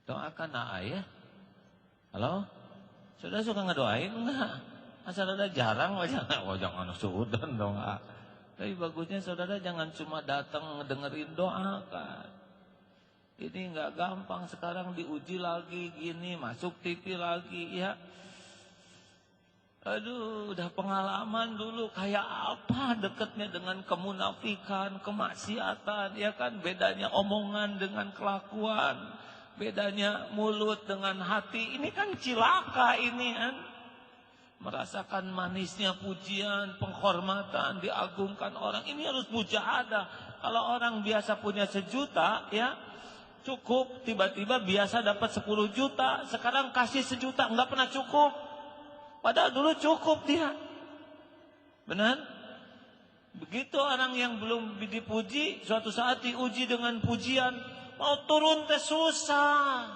Doakan ya. Halo? Sudah suka ngedoain enggak? Asal ada jarang aja. Oh jangan sudan dong. Tapi bagusnya saudara jangan cuma datang dengerin doa kan. Ini enggak gampang, sekarang diuji lagi gini, masuk TV lagi ya. Aduh, udah pengalaman dulu kayak apa dekatnya dengan kemunafikan, kemaksiatan, ya kan, bedanya omongan dengan kelakuan, bedanya mulut dengan hati. Ini kan cilaka ini kan. Merasakan manisnya pujian, penghormatan, diagungkan orang. Ini harus mujahadah. Kalau orang biasa punya 1 juta, ya cukup. Tiba-tiba biasa dapat 10 juta, sekarang kasih 1 juta, nggak pernah cukup. Padahal dulu cukup dia. Benar? Begitu orang yang belum dipuji, suatu saat diuji dengan pujian, mau turun teh susah.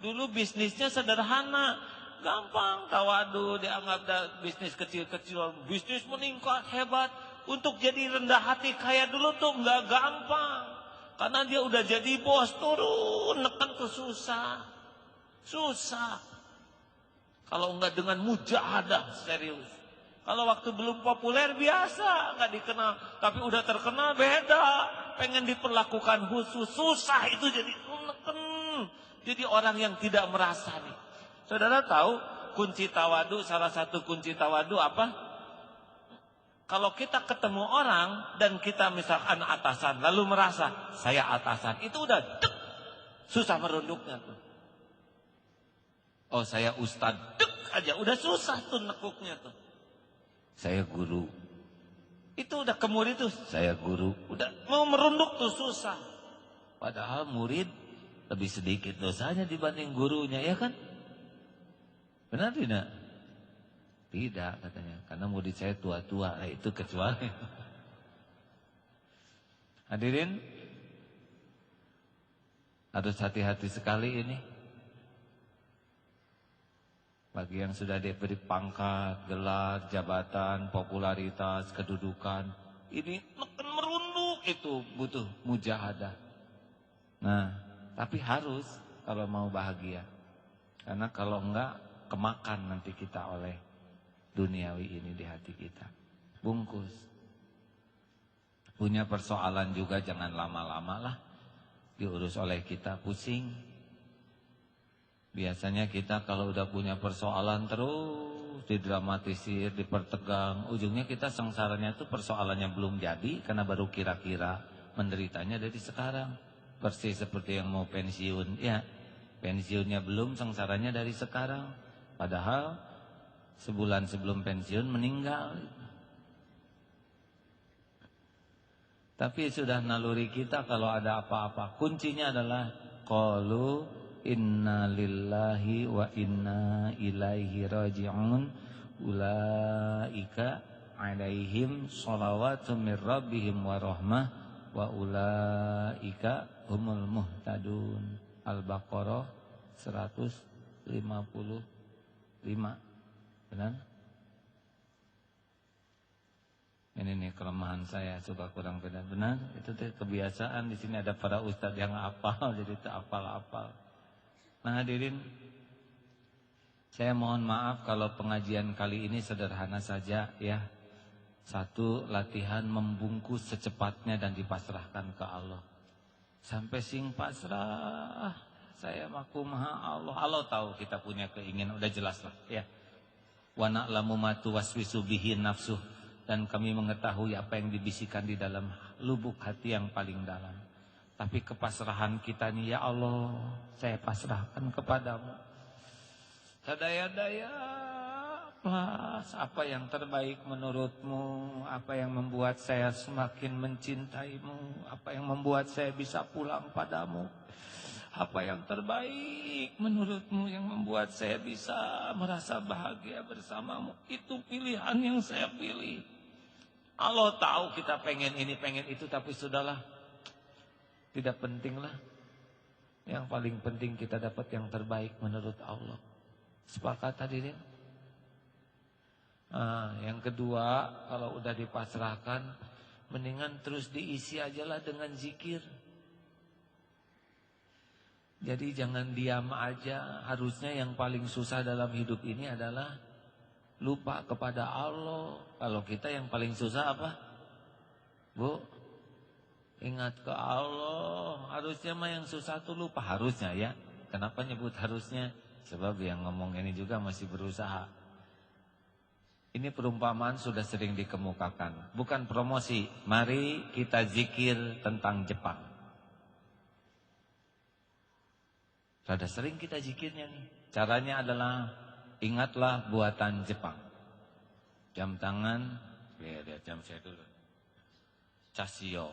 Dulu bisnisnya sederhana, gampang, tawadu, dianggap bisnis kecil-kecil, bisnis meningkat hebat. Untuk jadi rendah hati kayak dulu tuh nggak gampang, karena dia udah jadi bos, turun neken tuh susah. Kalau nggak dengan mujahadah serius. Kalau waktu belum populer biasa, nggak dikenal, tapi udah terkenal beda. Pengen diperlakukan khusus, susah itu jadi neken, jadi orang yang tidak merasa nih. Saudara tahu kunci tawadu, salah satu kunci tawadu apa? Kalau kita ketemu orang dan kita misalkan atasan, lalu merasa saya atasan, itu udah dek, susah merunduknya tuh. Oh saya ustad, dek aja, udah susah tuh nekuknya tuh. Saya guru, itu udah ke murid tuh, saya guru, udah mau merunduk tuh susah. Padahal murid lebih sedikit dosanya dibanding gurunya, ya kan? Benar tidak? Tidak katanya, karena murid saya tua-tua, itu kecuali. Hadirin, harus hati-hati sekali ini. Bagi yang sudah diberi pangkat, gelar, jabatan, popularitas, kedudukan, ini makin merunduk, itu butuh mujahadah. Nah, tapi harus kalau mau bahagia. Karena kalau enggak, kemakan nanti kita oleh duniawi ini di hati kita. Bungkus. Punya persoalan juga jangan lama-lama lah diurus oleh kita, pusing. Biasanya kita kalau udah punya persoalan terus didramatisir, dipertegang, ujungnya kita sengsaranya itu persoalannya belum jadi karena baru kira-kira, menderitanya dari sekarang. Persis seperti yang mau pensiun, ya pensiunnya belum, sengsaranya dari sekarang. Padahal sebulan sebelum pensiun meninggal. Tapi sudah naluri kita kalau ada apa-apa, kuncinya adalah qalu inna lillahi wa inna ilaihi raji'un ulaika alaihim shalawatu mir rabbihim wa rahmah wa ulaika humul muhtadun. Al-Baqarah 155. Benar? Ini nih kelemahan saya, suka kurang benar. Itu tuh kebiasaan, di sini ada para ustadz yang hafal, jadi tak hafal-hafal. Nah hadirin, saya mohon maaf kalau pengajian kali ini sederhana saja ya. Satu, latihan membungkus secepatnya dan dipasrahkan ke Allah. Sampai sing pasrah, saya makumaha Allah. Allah tahu kita punya keinginan, udah jelas lah ya. Wa na'lamu ma tuwaswisu bihi nafsuh, dan kami mengetahui apa yang dibisikkan di dalam lubuk hati yang paling dalam. Tapi kepasrahan kita nih, ya Allah, saya pasrahkan kepadamu. Sadaya-daya, apa yang terbaik menurutmu, apa yang membuat saya semakin mencintaimu, apa yang membuat saya bisa pulang padamu. Apa yang terbaik menurutmu yang membuat saya bisa merasa bahagia bersamamu. Itu pilihan yang saya pilih. Allah tahu kita pengen ini, pengen itu, tapi sudahlah. Tidak pentinglah. Yang paling penting kita dapat yang terbaik menurut Allah. Sepakat hadirin? Yang kedua, kalau udah dipasrahkan, mendingan terus diisi ajalah dengan zikir. Jadi jangan diam aja. Harusnya yang paling susah dalam hidup ini adalah lupa kepada Allah. Kalau kita yang paling susah apa? Bu, ingat ke Allah. Harusnya mah yang susah tuh lupa. Harusnya ya. Kenapa nyebut harusnya? Sebab yang ngomong ini juga masih berusaha. Ini perumpamaan sudah sering dikemukakan. Bukan promosi. Mari kita zikir tentang Jepang. Rada sering kita zikirnya nih. Caranya adalah ingatlah buatan Jepang. Jam tangan, lihat jam saya dulu. Casio.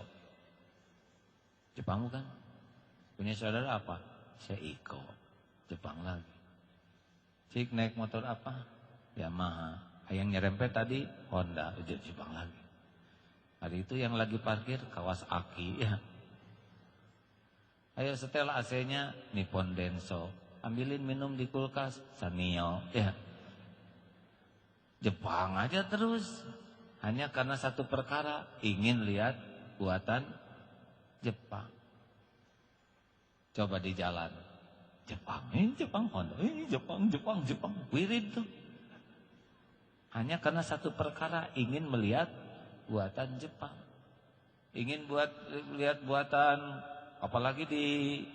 Jepang bukan? Punya saudara apa? Seiko. Jepang lagi. Cik naik motor apa? Yamaha. Yang nyerempet tadi Honda. Jepang lagi. Hari itu yang lagi parkir Kawasaki ya. Ayo setel AC-nya Nippon Denso. Ambilin minum di kulkas Sanyo ya. Jepang aja terus. Hanya karena satu perkara, ingin lihat buatan Jepang. Coba di jalan. Jepang, Jepang Honda, Jepang. Wirid tuh. Hanya karena satu perkara, ingin melihat buatan Jepang. Ingin lihat buatan, apalagi di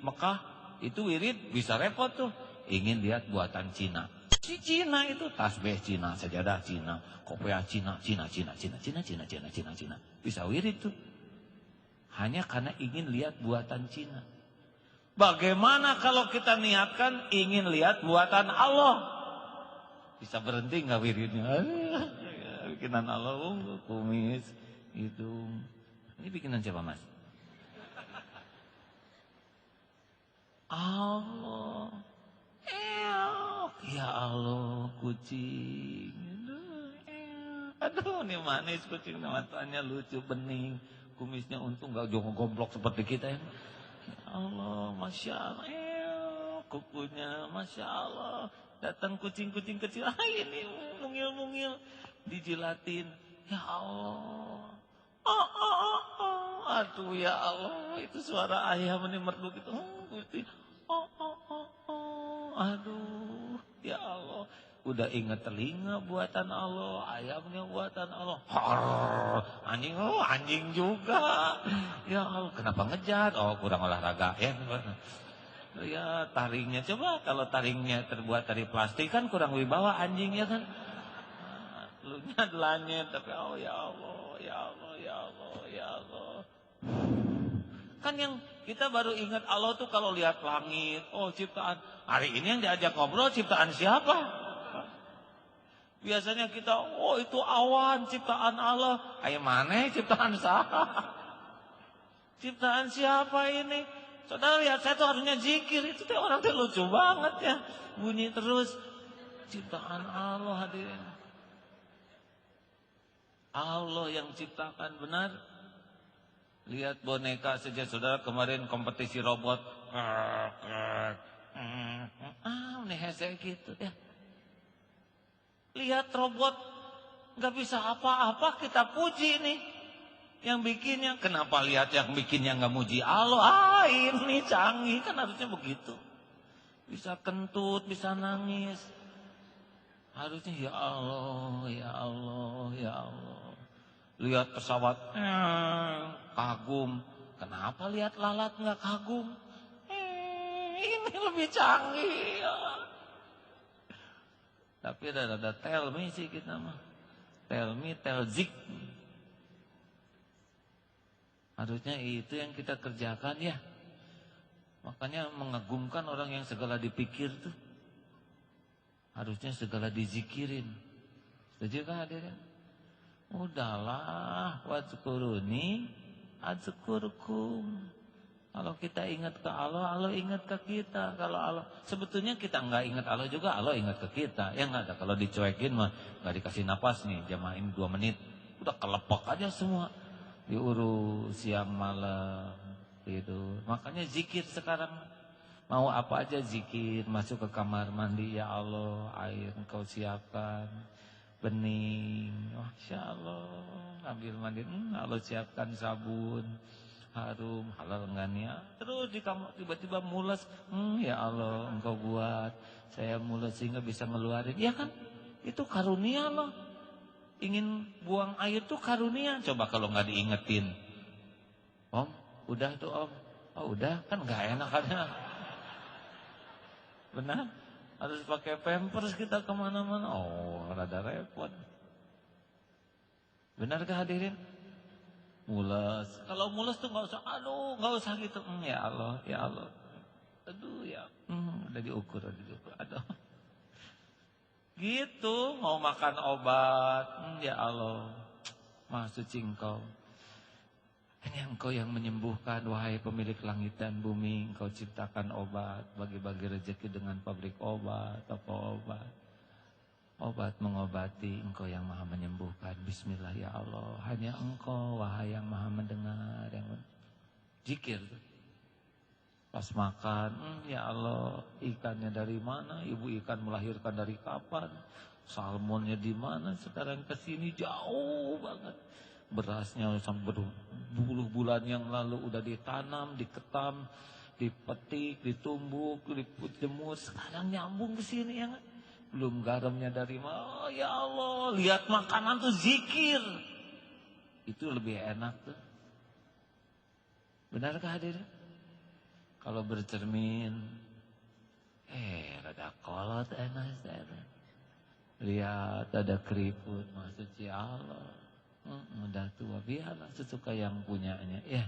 Mekah, itu wirid bisa repot tuh. Ingin lihat buatan Cina. Si Cina itu tasbih Cina, sajadah Cina, kopiah Cina. Bisa wirid tuh. Hanya karena ingin lihat buatan Cina. Bagaimana kalau kita niatkan ingin lihat buatan Allah? Bisa berhenti nggak wiridnya? Bikinan Allah, kumis, hidung. Ini bikinan siapa mas? Allah. Ya Allah, kucing. Aduh, ini manis kucing, matanya lucu, bening. Kumisnya untung gak gomblok seperti kita ya. Ya Allah, Masya Allah. Kukunya, Masya Allah. Datang kucing-kucing kecil, ini mungil-mungil. Dijilatin. Ya Allah. Aduh ya Allah. Itu suara ayam ini merdu gitu. Aduh, ya Allah. Udah ingat telinga buatan Allah, ayamnya buatan Allah. Anjing, anjing juga. Ya Allah, kenapa ngejar? Oh, kurang olahraga ya. Ya, taringnya coba kalau taringnya terbuat dari plastik kan kurang wibawa anjingnya kan. Lunya delanya, tapi oh ya Allah, ya Allah, ya Allah, ya Allah. Kan yang kita baru ingat Allah tuh kalau lihat langit, oh ciptaan. Hari ini yang diajak ngobrol ciptaan siapa? Biasanya kita, oh itu awan ciptaan Allah. Ayo mana ciptaan siapa? Ciptaan siapa ini? Saudara lihat saya tuh harusnya zikir. Itu tuh orang tuh lucu banget ya. Bunyi terus. Ciptaan Allah hadirin. Allah yang ciptakan, benar. Lihat boneka saja saudara kemarin kompetisi robot. Ini hese gitu ya. Lihat robot gak bisa apa-apa kita puji nih. Yang bikinnya, kenapa lihat yang bikinnya gak muji Allah? Ini canggih, kan harusnya begitu. Bisa kentut, bisa nangis. Harusnya ya Allah, ya Allah, ya Allah. Lihat pesawat, kagum. Kenapa lihat lalat gak kagum? Ini lebih canggih ya. Tapi ada tell me sih kita mah. Tell me, tell zik. Harusnya itu yang kita kerjakan ya. Makanya mengagumkan orang yang segala dipikir tuh. Harusnya segala dizikirin. Setuju kan hadirin? Udahlah, wadzkuruni adzkurkum. Kalau kita ingat ke Allah, Allah ingat ke kita. Kalau Allah, sebetulnya kita enggak ingat Allah juga, Allah ingat ke kita. Ya enggak ada, kalau dicuekin mah enggak dikasih napas nih, jamaah ini 2 menit. Udah kelepek aja semua. Diurus siang malam tidur. Makanya zikir sekarang. Mau apa aja zikir, masuk ke kamar mandi, ya Allah, air engkau siapkan, bening, Masya Allah, ambil mandi, Allah siapkan sabun, harum, halal enggaknya, terus di kamar tiba-tiba mules, ya Allah, engkau buat, saya mules sehingga bisa ngeluarin, ya kan, itu karunia loh, ingin buang air tuh karunia, coba kalau nggak diingetin, Om, udah tuh Om, oh udah, kan nggak enak kan. Benar, harus pakai pampers kita kemana-mana. Oh, rada repot. Benarkah hadirin? Mules. Kalau mules tuh nggak usah, aduh, nggak usah gitu. Ya Allah, ya Allah. Aduh ya, udah diukur. Aduh. Gitu, mau makan obat, ya Allah. Maha suci Engkau. Hanya Engkau yang menyembuhkan, wahai pemilik langit dan bumi. Engkau ciptakan obat, bagi-bagi rezeki dengan pabrik obat, toko obat. Obat mengobati, Engkau yang maha menyembuhkan. Bismillah ya Allah. Hanya Engkau, wahai yang maha mendengar. Zikir. Pas makan, ya Allah, ikannya dari mana? Ibu ikan melahirkan dari kapan? Salmonnya di mana? Sekarang kesini jauh banget. Berasnya sampai berpuluh bulan yang lalu udah ditanam, diketam, dipetik, ditumbuk, dijemur. Sekarang nyambung ke sini ya kan? Belum garamnya dari mana? Oh, ya Allah, lihat makanan tuh zikir. Itu lebih enak tuh. Benarkah hadirin? Kalau bercermin, rada kolot enak. Lihat ada keriput, maksudnya Allah. Udah tua, biarlah sesuka yang punyanya ya.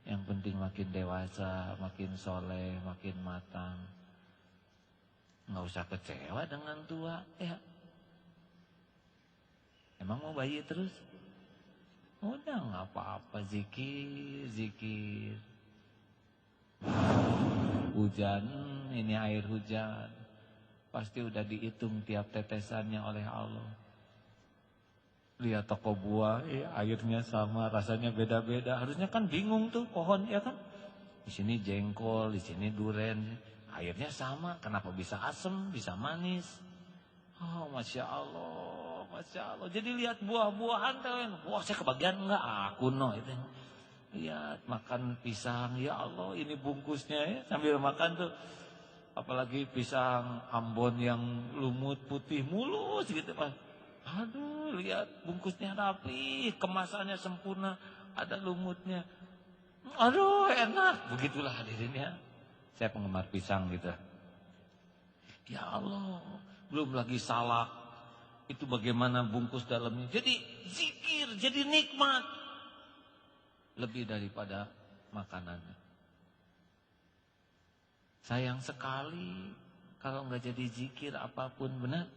Yang penting makin dewasa, makin soleh, makin matang. Nggak usah kecewa dengan tua ya. Emang mau bayi terus? Udah nggak apa-apa, zikir. Hujan, ini air hujan, pasti udah dihitung tiap tetesannya oleh Allah. Lihat toko buah, airnya sama, rasanya beda-beda. Harusnya kan bingung tuh pohon, ya kan? Di sini jengkol, di sini duren, airnya sama. Kenapa bisa asem, bisa manis? Oh, masya Allah, masya Allah. Jadi lihat buah-buahan, buah saya kebagian enggak? Aku no itu. Lihat makan pisang, ya Allah, ini bungkusnya ya. Sambil makan tuh, apalagi pisang Ambon yang lumut putih mulus gitu Pak. Aduh, lihat bungkusnya rapi, kemasannya sempurna, ada lumutnya. Aduh, enak. Begitulah hadirin ya. Saya penggemar pisang gitu. Ya Allah, belum lagi salak. Itu bagaimana bungkus dalamnya. Jadi zikir, jadi nikmat. Lebih daripada makanannya. Sayang sekali kalau nggak jadi zikir apapun, benar?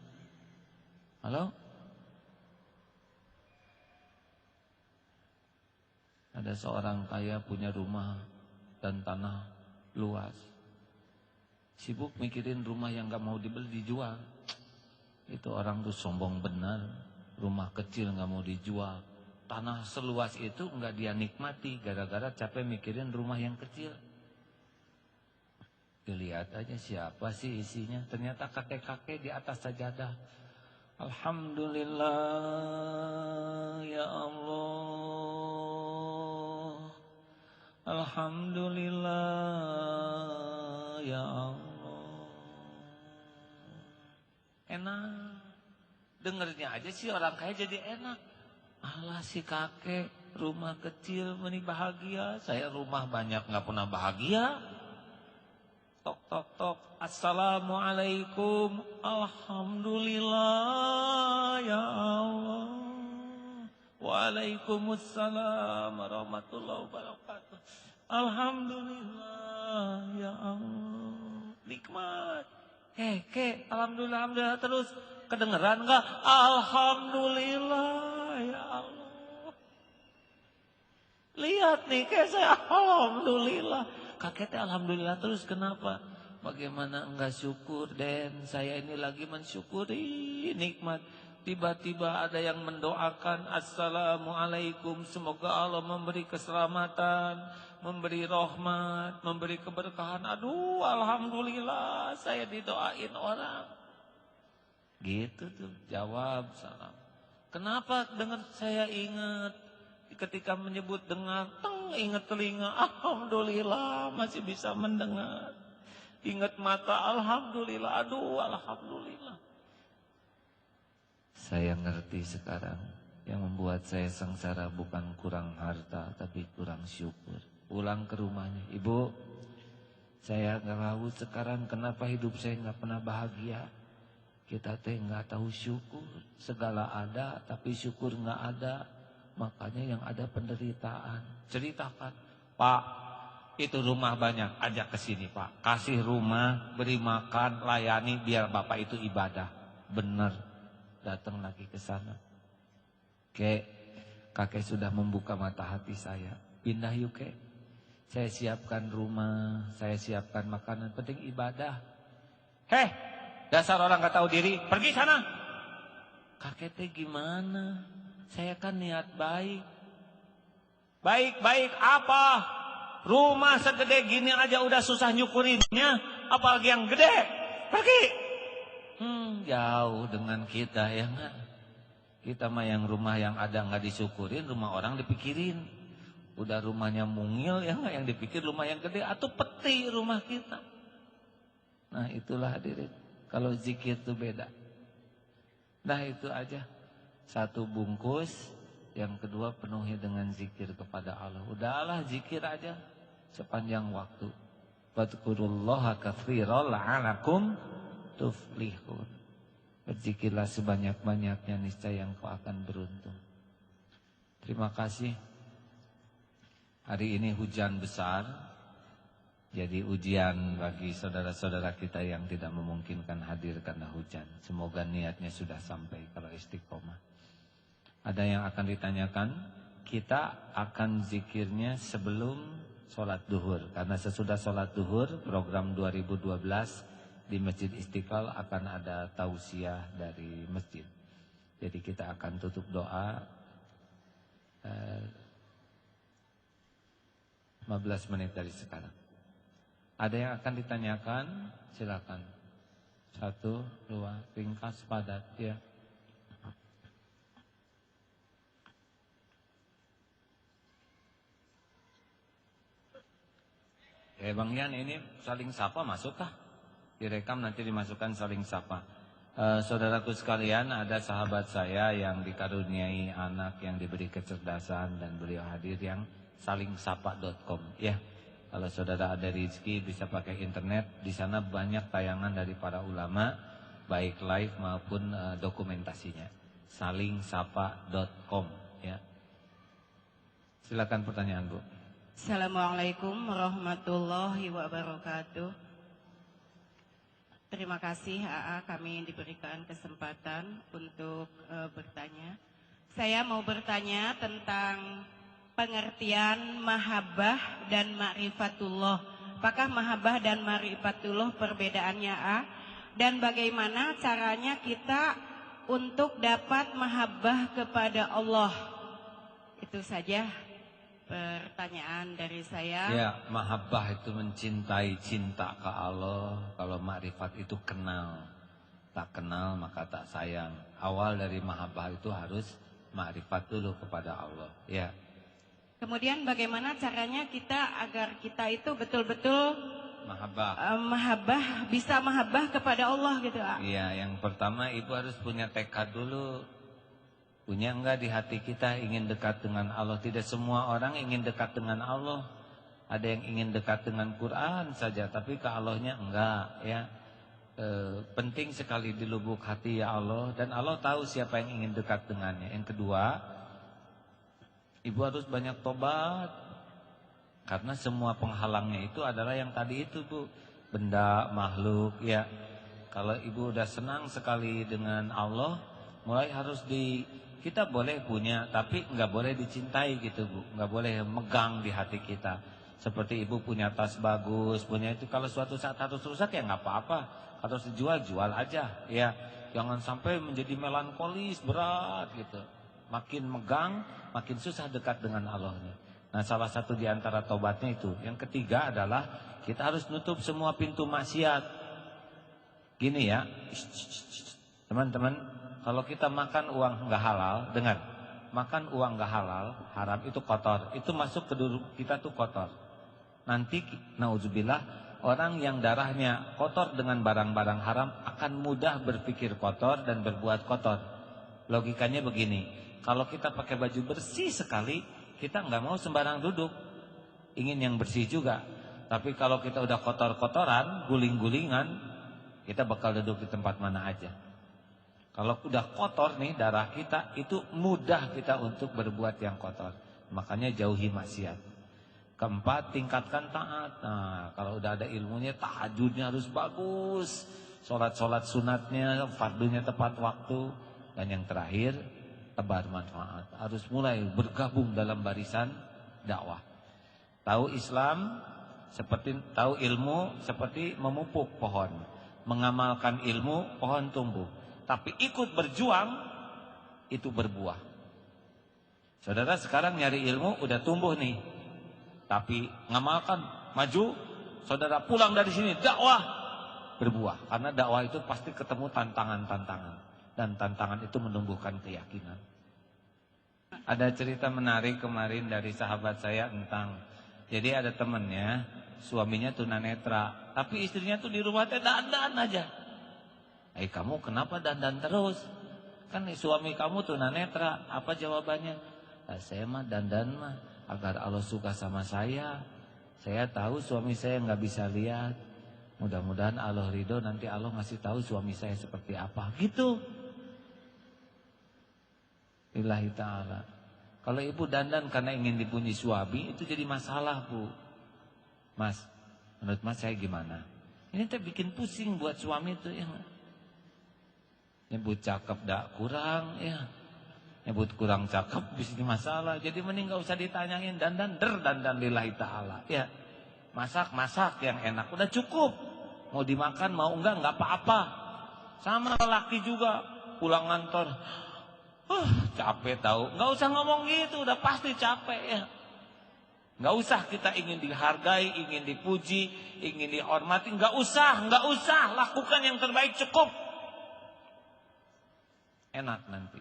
Halo? Ada seorang kaya punya rumah dan tanah luas. Sibuk mikirin rumah yang gak mau dibeli dijual. Itu orang tuh sombong benar. Rumah kecil gak mau dijual. Tanah seluas itu gak dia nikmati gara-gara capek mikirin rumah yang kecil. Dilihat aja siapa sih isinya. Ternyata kakek-kakek di atas sajadah. Alhamdulillah ya Allah. Alhamdulillah ya Allah. Enak. Dengernya aja sih orang kaya jadi enak. Allah si kakek rumah kecil ini bahagia. Saya rumah banyak gak pernah bahagia. Tok tok tok. Assalamualaikum. Alhamdulillah ya Allah. Waalaikumsalam warahmatullahi wabarakatuh. Alhamdulillah ya Allah. Nikmat. Alhamdulillah, alhamdulillah terus. Kedengeran enggak? Alhamdulillah ya Allah. Lihat nih, saya alhamdulillah. Kakek alhamdulillah terus, kenapa? Bagaimana enggak syukur, Den? Saya ini lagi mensyukuri nikmat. Tiba-tiba ada yang mendoakan, Assalamualaikum, semoga Allah memberi keselamatan, memberi rahmat, memberi keberkahan. Aduh, alhamdulillah saya didoain orang. Gitu tuh, jawab salam. Kenapa dengar saya ingat? Ketika menyebut dengar, ingat telinga, alhamdulillah masih bisa mendengar. Ingat mata, alhamdulillah, aduh alhamdulillah. Saya ngerti sekarang, yang membuat saya sengsara bukan kurang harta, tapi kurang syukur. Pulang ke rumahnya, Ibu, saya nggak tahu sekarang kenapa hidup saya nggak pernah bahagia. Kita nggak tahu syukur, segala ada tapi syukur nggak ada. Makanya yang ada penderitaan. Ceritakan, Pak, itu rumah banyak, ajak ke sini Pak. Kasih rumah, beri makan, layani, biar Bapak itu ibadah. Bener, datang lagi ke sana. Kakek sudah membuka mata hati saya. Pindah yuk Kek. Saya siapkan rumah, saya siapkan makanan, penting ibadah. Dasar orang gak tahu diri, pergi sana. Kakek teh gimana? Saya kan niat baik. Baik apa? Rumah segede gini aja udah susah nyukurinnya, apalagi yang gede. Pergi. Jauh dengan kita ya enggak. Kita mah yang rumah yang ada enggak disyukurin, rumah orang dipikirin. Udah rumahnya mungil ya enggak, yang dipikir rumah yang gede atau peti rumah kita. Nah, itulah hadirin. Kalau zikir itu beda. Nah, itu aja. Satu bungkus, yang kedua penuhi dengan zikir kepada Allah. Udahlah zikir aja sepanjang waktu. Fadhkurullaha katsiran la'alakum tuflihun. Berzikirlah sebanyak-banyaknya, niscaya engkau akan beruntung. Terima kasih. Hari ini hujan besar. Jadi ujian bagi saudara-saudara kita yang tidak memungkinkan hadir karena hujan. Semoga niatnya sudah sampai kalau istiqomah. Ada yang akan ditanyakan, kita akan zikirnya sebelum sholat duhur. Karena sesudah sholat duhur, program 2012 di Masjid Istiqlal akan ada tausiah dari masjid. Jadi kita akan tutup doa 15 menit dari sekarang. Ada yang akan ditanyakan, silakan. 1, 2, ringkas padat ya. Bang Yan, ini saling sapa masukkah? Direkam nanti dimasukkan saling sapa. Saudaraku sekalian, ada sahabat saya yang dikaruniai anak yang diberi kecerdasan dan beliau hadir yang salingsapa.com ya. Kalau saudara ada rezeki bisa pakai internet, di sana banyak tayangan dari para ulama, baik live maupun dokumentasinya. Salingsapa.com ya. Silakan pertanyaan Bu. Assalamualaikum warahmatullahi wabarakatuh. Terima kasih AA, kami diberikan kesempatan untuk bertanya. Saya mau bertanya tentang pengertian mahabbah dan ma'rifatullah. Apakah mahabbah dan ma'rifatullah perbedaannya A? Dan bagaimana caranya kita untuk dapat mahabbah kepada Allah? Itu saja pertanyaan dari saya. Ya, mahabbah itu mencintai, cinta ke Allah. Kalau ma'rifat itu kenal. Tak kenal maka tak sayang. Awal dari mahabbah itu harus ma'rifat dulu kepada Allah. Ya. Kemudian bagaimana caranya kita agar kita itu betul-betul mahabbah, bisa mahabbah kepada Allah gitu. Iya, yang pertama ibu harus punya tekad dulu. Punya enggak di hati kita ingin dekat dengan Allah? Tidak semua orang ingin dekat dengan Allah. Ada yang ingin dekat dengan Quran saja, tapi ke Allahnya enggak ya. Penting sekali di lubuk hati ya Allah, dan Allah tahu siapa yang ingin dekat dengannya. Yang kedua, Ibu harus banyak tobat. Karena semua penghalangnya itu adalah yang tadi itu, Bu. Benda, makhluk, ya. Kalau ibu udah senang sekali dengan Allah, mulai harus kita boleh punya, tapi nggak boleh dicintai gitu, Bu. Nggak boleh megang di hati kita. Seperti ibu punya tas bagus, punya itu, kalau suatu saat harus rusak ya nggak apa-apa. Harus dijual, jual aja, ya. Jangan sampai menjadi melankolis, berat gitu. Makin megang, makin susah dekat dengan Allahnya. Nah, salah satu di antara tobatnya itu. Yang ketiga adalah kita harus nutup semua pintu maksiat. Gini ya, teman-teman, kalau kita makan uang nggak halal, dengar, makan uang nggak halal, haram, itu kotor, itu masuk ke dulu kita tuh kotor. Nanti, nauzubillah, orang yang darahnya kotor dengan barang-barang haram akan mudah berpikir kotor dan berbuat kotor. Logikanya begini, kalau kita pakai baju bersih sekali, kita nggak mau sembarang duduk, ingin yang bersih juga. Tapi kalau kita udah kotor-kotoran, guling-gulingan, kita bakal duduk di tempat mana aja. Kalau udah kotor nih darah kita, itu mudah kita untuk berbuat yang kotor. Makanya jauhi maksiat. Keempat, tingkatkan taat. Nah, kalau udah ada ilmunya, tahajudnya harus bagus, sholat-sholat sunatnya, fardunya tepat waktu. Dan yang terakhir, tebar manfaat. Harus mulai bergabung dalam barisan dakwah. Tahu Islam seperti tahu ilmu seperti memupuk pohon. Mengamalkan ilmu, pohon tumbuh. Tapi ikut berjuang, itu berbuah. Saudara sekarang nyari ilmu, udah tumbuh nih. Tapi ngamalkan, maju, saudara pulang dari sini, dakwah, berbuah. Karena dakwah itu pasti ketemu tantangan-tantangan. Dan tantangan itu menumbuhkan keyakinan. Ada cerita menarik kemarin dari sahabat saya tentang, jadi ada temennya, suaminya tunanetra, tapi istrinya tuh di rumah teh dandan aja. Kamu kenapa dandan terus? Kan suami kamu tunanetra. Apa jawabannya? Saya mah dandan mah agar Allah suka sama saya. Saya tahu suami saya nggak bisa lihat. Mudah-mudahan Allah ridho, nanti Allah ngasih tahu suami saya seperti apa. Gitu. Lillahi ta'ala. Kalau ibu dandan karena ingin dipuji suami, itu jadi masalah, Bu. Mas, menurut Mas saya gimana? Ini teh bikin pusing buat suami itu ya. Nyebut cakep dak kurang ya. Nyebut kurang cakep bisa masalah. Jadi mending gak usah ditanyain, dandan lillahi ta'ala ya. Masak yang enak udah cukup. Mau dimakan mau enggak apa-apa. Sama laki juga pulang kantor, capek tahu. Gak usah ngomong gitu, udah pasti capek ya. Gak usah kita ingin dihargai, ingin dipuji, ingin dihormati. Gak usah. Lakukan yang terbaik, cukup. Enak nanti.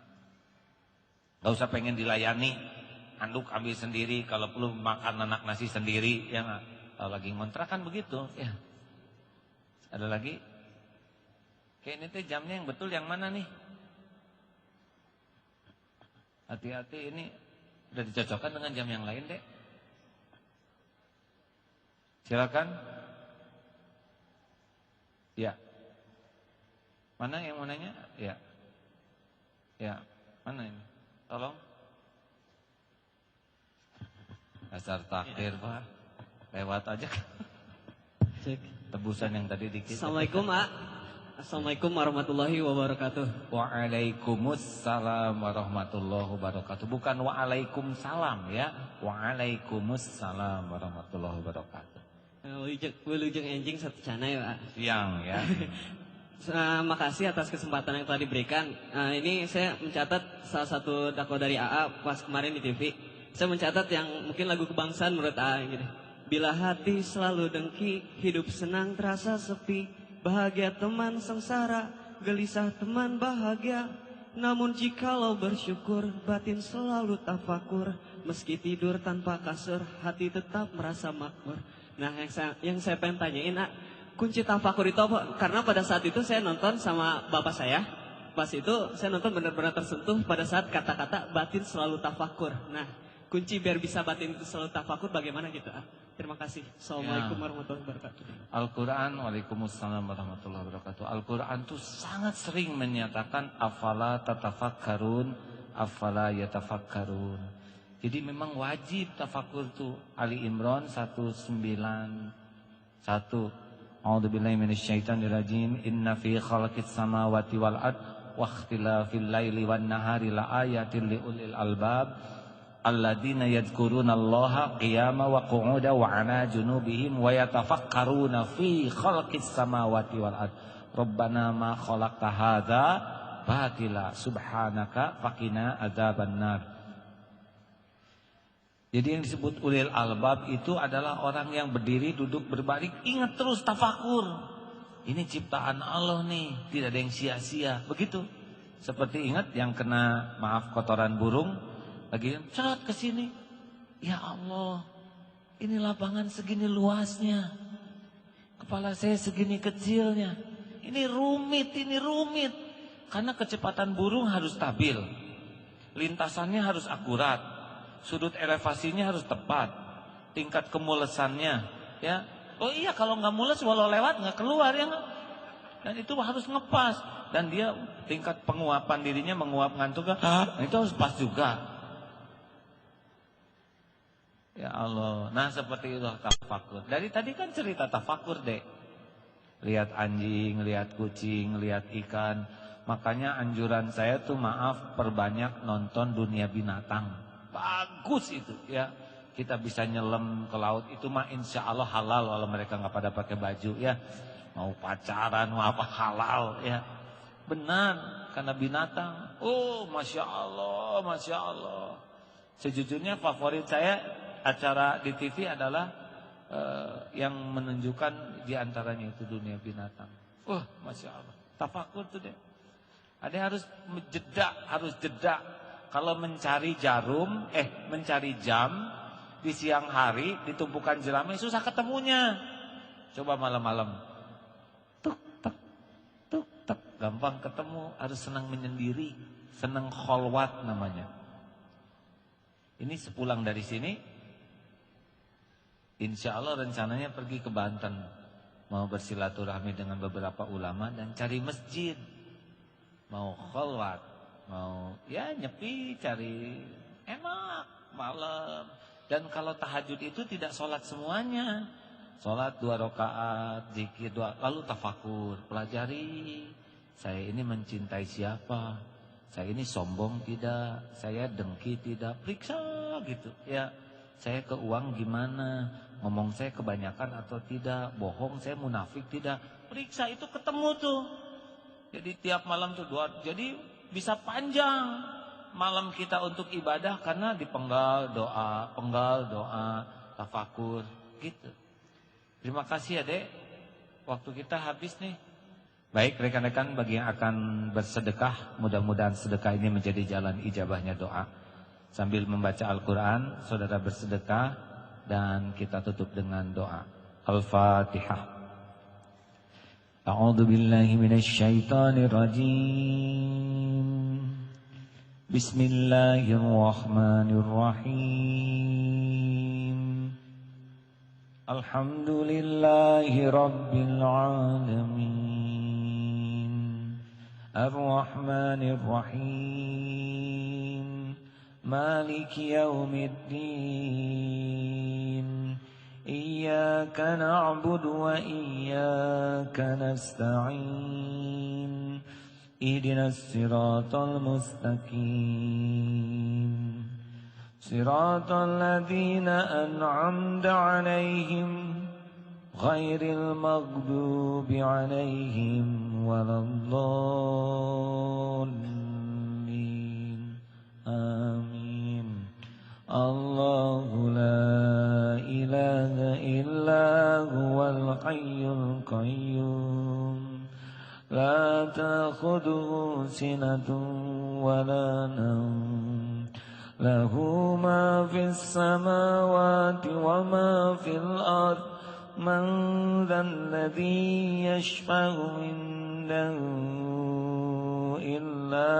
Gak usah pengen dilayani. Anduk ambil sendiri, kalau perlu makan anak nasi sendiri. Ya gak? Kalau lagi ngontrak kan begitu ya. Ada lagi? Kayak ini tuh jamnya yang betul yang mana nih? Hati-hati, ini udah dicocokkan dengan jam yang lain deh. Silakan. Ya. Mana yang mau nanya? Ya. Ya. Mana ini? Tolong. Dasar takdir, Pak. Lewat aja. Cek. Tebusan yang tadi dikit. Assalamualaikum, Mak. Assalamualaikum warahmatullahi wabarakatuh. Waalaikumsalam warahmatullahi wabarakatuh. Bukan waalaikumsalam ya. Waalaikumsalam warahmatullahi wabarakatuh. Wilujeng enjing satu cana ya, Pak. Siang ya. Makasih atas kesempatan yang telah diberikan. Ini saya mencatat salah satu dakwah dari AA pas kemarin di TV. Saya mencatat yang mungkin lagu kebangsaan menurut AA gitu. Bila hati selalu dengki, hidup senang terasa sepi. Bahagia teman sengsara, gelisah teman bahagia. Namun jikalau bersyukur, batin selalu tafakur. Meski tidur tanpa kasur, hati tetap merasa makmur. Nah, yang saya pengen tanyain, kunci tafakur itu apa? Karena pada saat itu saya nonton sama bapak saya. Pas itu saya nonton benar-benar tersentuh pada saat kata-kata batin selalu tafakur. Nah, kunci biar bisa batin itu selalu tafakur bagaimana gitu? Terima kasih. Assalamualaikum warahmatullahi wabarakatuh. Al-Quran, waalaikumsalam warahmatullahi wabarakatuh. Al-Quran itu sangat sering menyatakan afala tatafakkarun, afala yatafakkarun. Jadi memang wajib tafakur tuh. Ali Imran 191. A'udzubillahi minasyaitonirrajim. Inna fi khalaqis samawati wal ard wa ikhtilafil laili wan nahari la ayatin liulil albab alladzina yadhkurunallaha qiyaman wa qu'udan wa 'ala junubihim wa yatafakkaruna fi khalqis samawati wal ard. Rabbana ma khalaqta hadza batila subhanaka faqina adzabannar. Jadi yang disebut ulil albab itu adalah orang yang berdiri, duduk, berbaring, ingat terus tafakur. Ini ciptaan Allah nih, tidak ada yang sia-sia. Begitu. Seperti ingat yang kena kotoran burung, lagi cerot ke sini. Ya Allah, ini lapangan segini luasnya. Kepala saya segini kecilnya. Ini rumit. Karena kecepatan burung harus stabil. Lintasannya harus akurat. Sudut elevasinya harus tepat, tingkat kemulesannya, ya. Oh iya, kalau nggak mules walau lewat nggak keluar ya nggak. Dan itu harus ngepas. Dan dia tingkat penguapan dirinya menguap ngantuk, itu harus pas juga. Ya Allah. Nah seperti itu tafakur. Dari tadi kan cerita tafakur deh. Lihat anjing, lihat kucing, lihat ikan. Makanya anjuran saya tuh maaf, perbanyak nonton Dunia Binatang. Bagus itu ya. Kita bisa nyelam ke laut itu mah insya Allah halal. Kalau mereka nggak pada pakai baju ya. Mau pacaran mau apa halal ya. Benar karena binatang. Oh Masya Allah. Sejujurnya favorit saya acara di TV adalah yang menunjukkan diantaranya itu Dunia Binatang. Masya Allah. Tafakur tuh deh. Ada yang harus jeda. Kalau mencari mencari jam di siang hari di tumpukan jerami susah ketemunya. Coba malam-malam. Tuk tak gampang ketemu. Harus senang menyendiri, senang kholwat namanya. Ini sepulang dari sini, insya Allah rencananya pergi ke Banten, mau bersilaturahmi dengan beberapa ulama dan cari masjid, mau kholwat. Mau ya nyepi, cari enak malam. Dan kalau tahajud itu tidak sholat semuanya. Sholat 2 rakaat, zikir 2, lalu tafakur, pelajari. Saya ini mencintai siapa? Saya ini sombong tidak? Saya dengki tidak? Periksa gitu ya. Saya ke uang gimana? Ngomong saya kebanyakan atau tidak? Bohong saya munafik tidak? Periksa itu ketemu tuh. Jadi tiap malam tuh jadi bisa panjang malam kita untuk ibadah karena dipenggal doa, tafakur gitu. Terima kasih ya Dek. Waktu kita habis nih. Baik rekan-rekan bagi yang akan bersedekah, mudah-mudahan sedekah ini menjadi jalan ijabahnya doa. Sambil membaca Al-Quran, saudara bersedekah dan kita tutup dengan doa. Al-Fatihah. A'udzu billahi minasy syaithanir rajim. Bismillahirrahmanirrahim. Alhamdulillahi rabbil alamin. Ar-Rahmanir Rahim. Maliki yaumiddin. إياك نعبد وإياك نستعين اهدنا الصراط المستقيم صراط الذين أنعمت عليهم غير المغضوب عليهم ولا الضالين آمين الله لا إله إلا هو الحي القيوم لا تأخذه سنة ولا نوم له ما في السماوات وما في الأرض من ذا الذي يشفع عنده إلا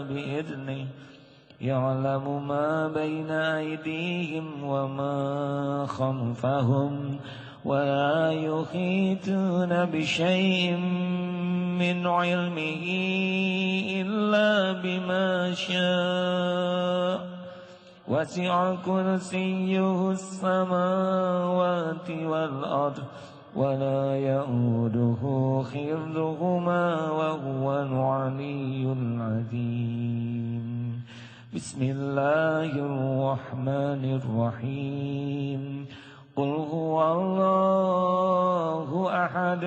بإذنه يعلم ما بين أيديهم وما خلفهم ولا يحيطون بشيء من علمه إلا بما شاء وسع كرسيه السماوات والأرض ولا يؤوده حفظهما وهو العلي العظيم بسم الله الرحمن الرحيم قل هو الله أحد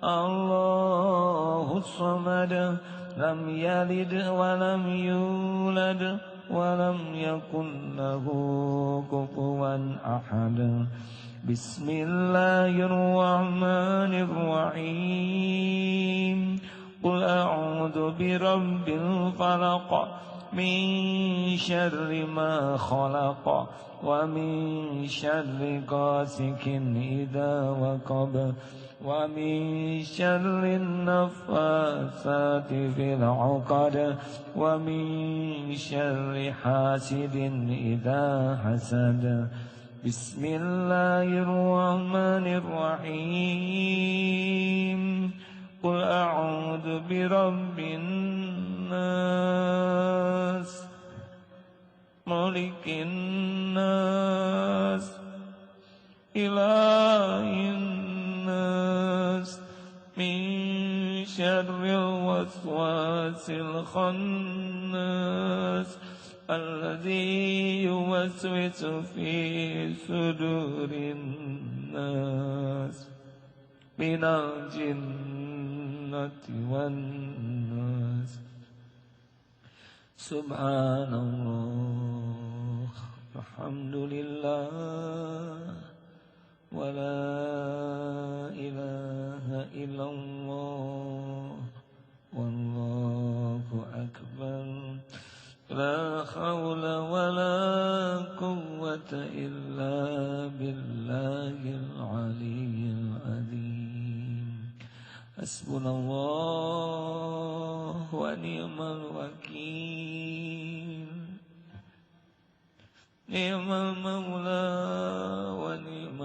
الله الصمد لم يلد ولم يولد ولم يكن له كفوا أحد بسم الله الرحمن الرحيم قل أعوذ برب الفلق من شر ما خلق ومن شر غاسق إذا وقب ومن شر النفاثات في العقد ومن شر حاسد إذا حسد بسم الله الرحمن الرحيم قل أعوذ برب الناس ملك الناس إله الناس من شر الوسواس الخناس الذي يوسوس في صدور الناس من الجنة والناس سبحان الله الحمد لله ولا إله إلا الله والله أكبر لا حول ولا قوة إلا بالله العلي العظيم حسبنا الله ونعم الوكيل نعم المولى ونعم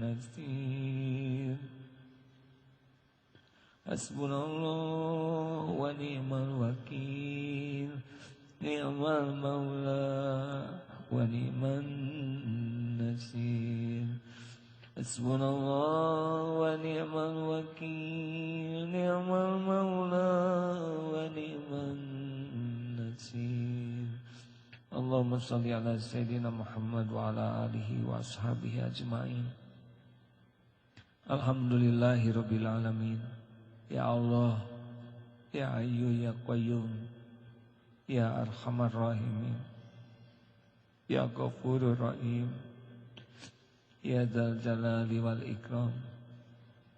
النصير حسبنا الله ونعم الوكيل نعم المولى ونعم النصير حسبنا الله ونعم الوكيل نعم المولى ونعم النصير اللهم صل على سيدنا محمد وعلى آله وأصحابه أجمعين Alhamdulillahi Rabbil Alamin. Ya Allah, Ya Hayyu Ya Qayyum, Ya Arhamar Rahimin, Ya Ghafurur Rahim, Ya Dzal Jalali wal Ikram.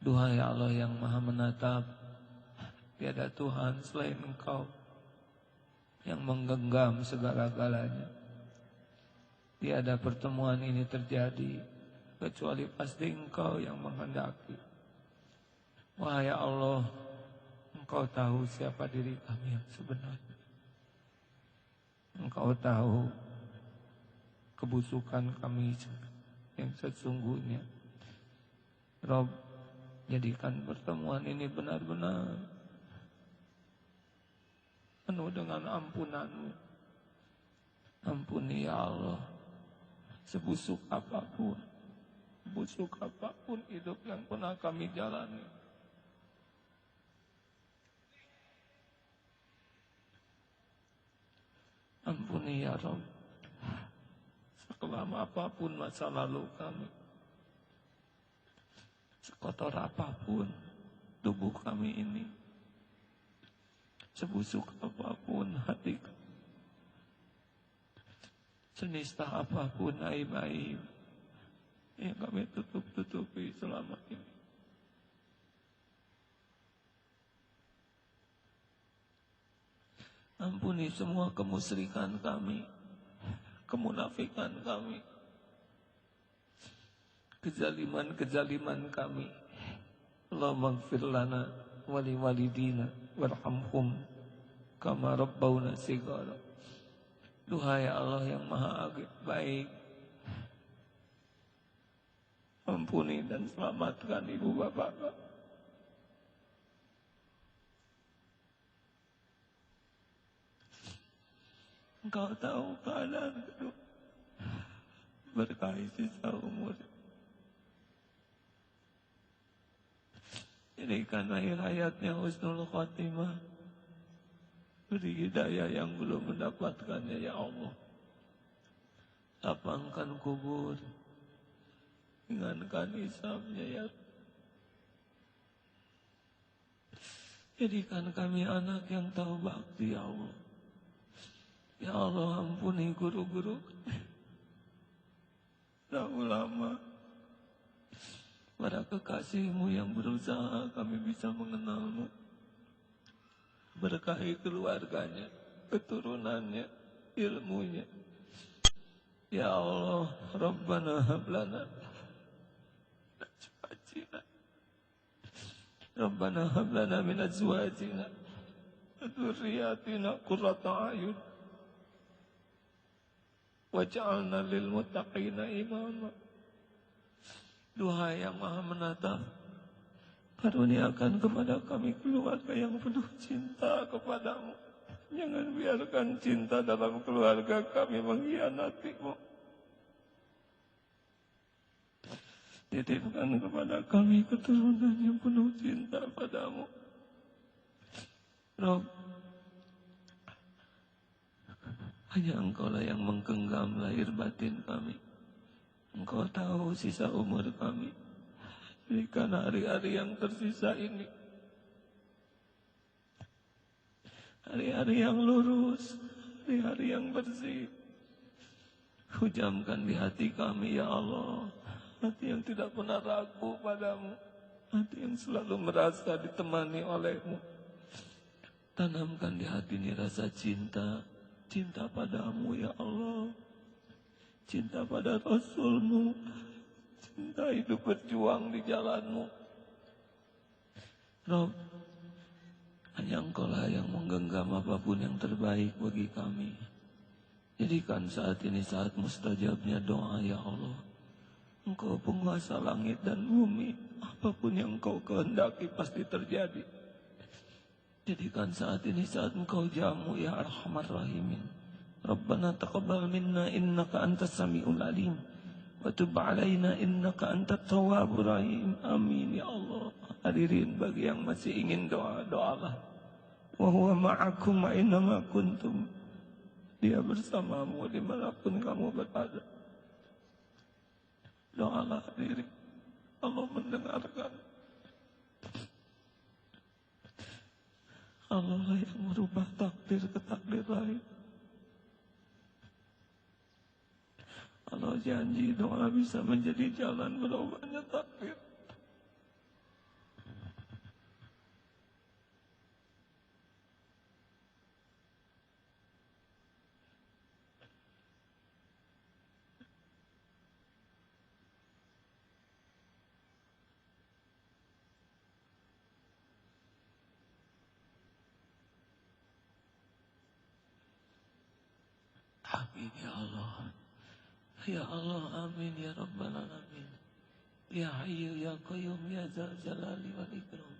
Duhai Allah yang Maha Menatap, tiada Tuhan selain Engkau yang menggenggam segala-galanya. Tiada pertemuan ini terjadi kecuali pasti Engkau yang menghendaki. Wahai Allah, Engkau tahu siapa diri kami yang sebenarnya. Engkau tahu kebusukan kami yang sesungguhnya. Rob, jadikan pertemuan ini benar-benar penuh dengan ampunan-Mu. Ampuni ya Allah, sebusuk apapun hidup yang pernah kami jalani. Ampuni ya Rabb, sekelam apapun masa lalu kami, sekotor apapun tubuh kami ini, sebusuk apapun hati kami, senista apapun aib-aib yang kami tutup-tutupi selama ini. Ampuni semua kemusyrikan kami, kemunafikan kami, kezaliman kami. Allahumma ighfir lana wa li walidina warhamhum kama rabbawna shighara. Duhai Allah yang Maha Baik, ampuni dan selamatkan ibu bapak kami. Engkau tahu keadaan kedua. Berkahi sisa umur. Jadikan akhir hayatnya husnul khatimah. Beri hidayah yang belum mendapatkannya ya Allah. Lapangkan kubur. Ringankan hisabnya ya. Jadikan kami anak yang tahu bakti ya Allah. Ya Allah, ampuni guru-guru dan ulama, para kekasihmu yang berusaha kami bisa mengenalmu. Berkahi keluarganya, keturunannya, ilmunya. Ya Allah, Rabbana hablana azwajina, Rabbana hablana min azwajina wa dzurriyyatina qurrata a'yun waj'alna lil muttaqina imama. Duha yang Maha Menatap, karuniakan kepada kami keluarga yang penuh cinta kepadamu. Jangan biarkan cinta dalam keluarga kami mengkhianatimu. Titipkan kepada kami keturunan yang penuh cinta padamu. Rob, hanya Engkau lah yang menggenggam lahir batin kami. Engkau tahu sisa umur kami. Berikan hari-hari yang tersisa ini hari-hari yang lurus, hari-hari yang bersih. Hujamkan di hati kami ya Allah, hati yang tidak pernah ragu padamu, hati yang selalu merasa ditemani olehmu. Tanamkan di hati ini rasa cinta, cinta padamu ya Allah, cinta pada Rasulmu, cinta hidup berjuang di jalanmu. Rob, hanya Engkau lah yang menggenggam apapun yang terbaik bagi kami. Jadikan saat ini saat mustajabnya doa ya Allah. Engkau penguasa langit dan bumi, apapun yang Engkau kehendaki pasti terjadi. Jadikan saat ini saat Engkau jamu ya Arhamar Rahimin. Rabbana taqabbal minna innaka antas samiul alim wa tub alaina innaka antat tawwabur rahim. Amin ya Allah. Hadirin, bagi yang masih ingin doa, doalah. Wa huwa ma'akum aina kuntum. Dia bersamamu dimanapun kamu berada. Doalah hadirin. Allah mendengarkan. Allah lah yang merubah takdir ke takdir lain. Allah janji doa bisa menjadi jalan berubahnya takdir. Amin ya Allah. Ya Allah, amin ya Rabbal Alamin. Ya Hayyu ya Qayyum ya Dzal Jalali wal Ikram.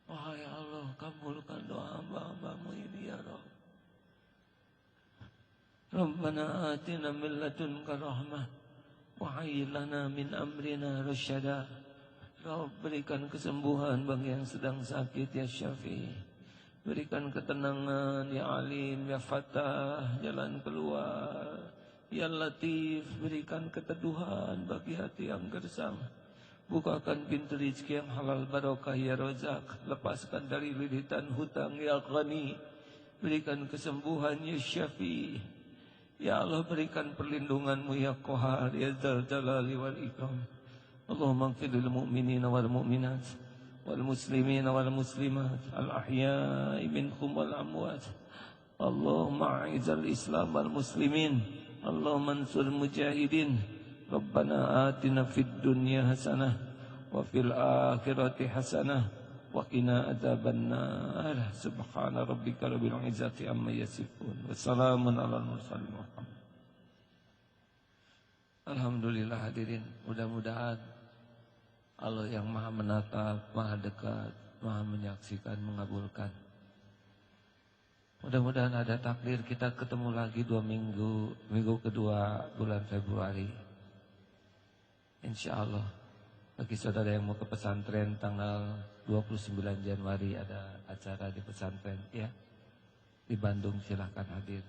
Wahai Allah, kabulkan doa hamba-hambamu ini ya Rabb. Rabbana atina min ladunka rahmah wa hayyi lana min amrina rasyada. Rabb, berikan kesembuhan bagi yang sedang sakit ya Syafi'. Berikan ketenangan ya Alim ya Fatah, jalan keluar ya Latif. Berikan keteduhan bagi hati yang gersang. Bukakan pintu rezeki yang halal barokah ya Razak. Lepaskan dari lilitan hutang ya Ghani. Berikan kesembuhan ya Syafi'. Ya Allah, berikan perlindunganmu ya Qahar ya Dzal Jalali wal Ikram. Allahumma ighfir lil mu'minina wal mu'minat wal muslimina wal muslimat al ahya'i minhum wal amwat. Allahumma a'izal Islam wal muslimin. Allahumma ansur mujahidin. Rabbana atina fid dunya hasanah wa fil akhirati hasanah wa qina adzabannar. Subhana rabbika rabbil izzati amma yasifun. Wassalamun alal mursalin. Alhamdulillah hadirin, mudah-mudahan Allah yang Maha Menatap, Maha Dekat, Maha Menyaksikan, mengabulkan. Mudah-mudahan ada takdir kita ketemu lagi 2 minggu, minggu kedua bulan Februari. Insya Allah. Bagi saudara yang mau ke pesantren tanggal 29 Januari ada acara di pesantren ya. Di Bandung silahkan hadir.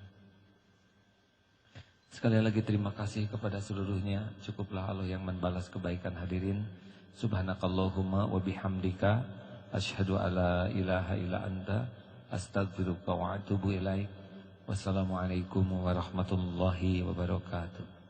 Sekali lagi terima kasih kepada seluruhnya. Cukuplah Allah yang membalas kebaikan hadirin. Subhanakallahumma wa bihamdika asyhadu alla ilaha illa anta astaghfiruka wa atubu ilaik. Wassalamualaikum warahmatullahi wabarakatuh.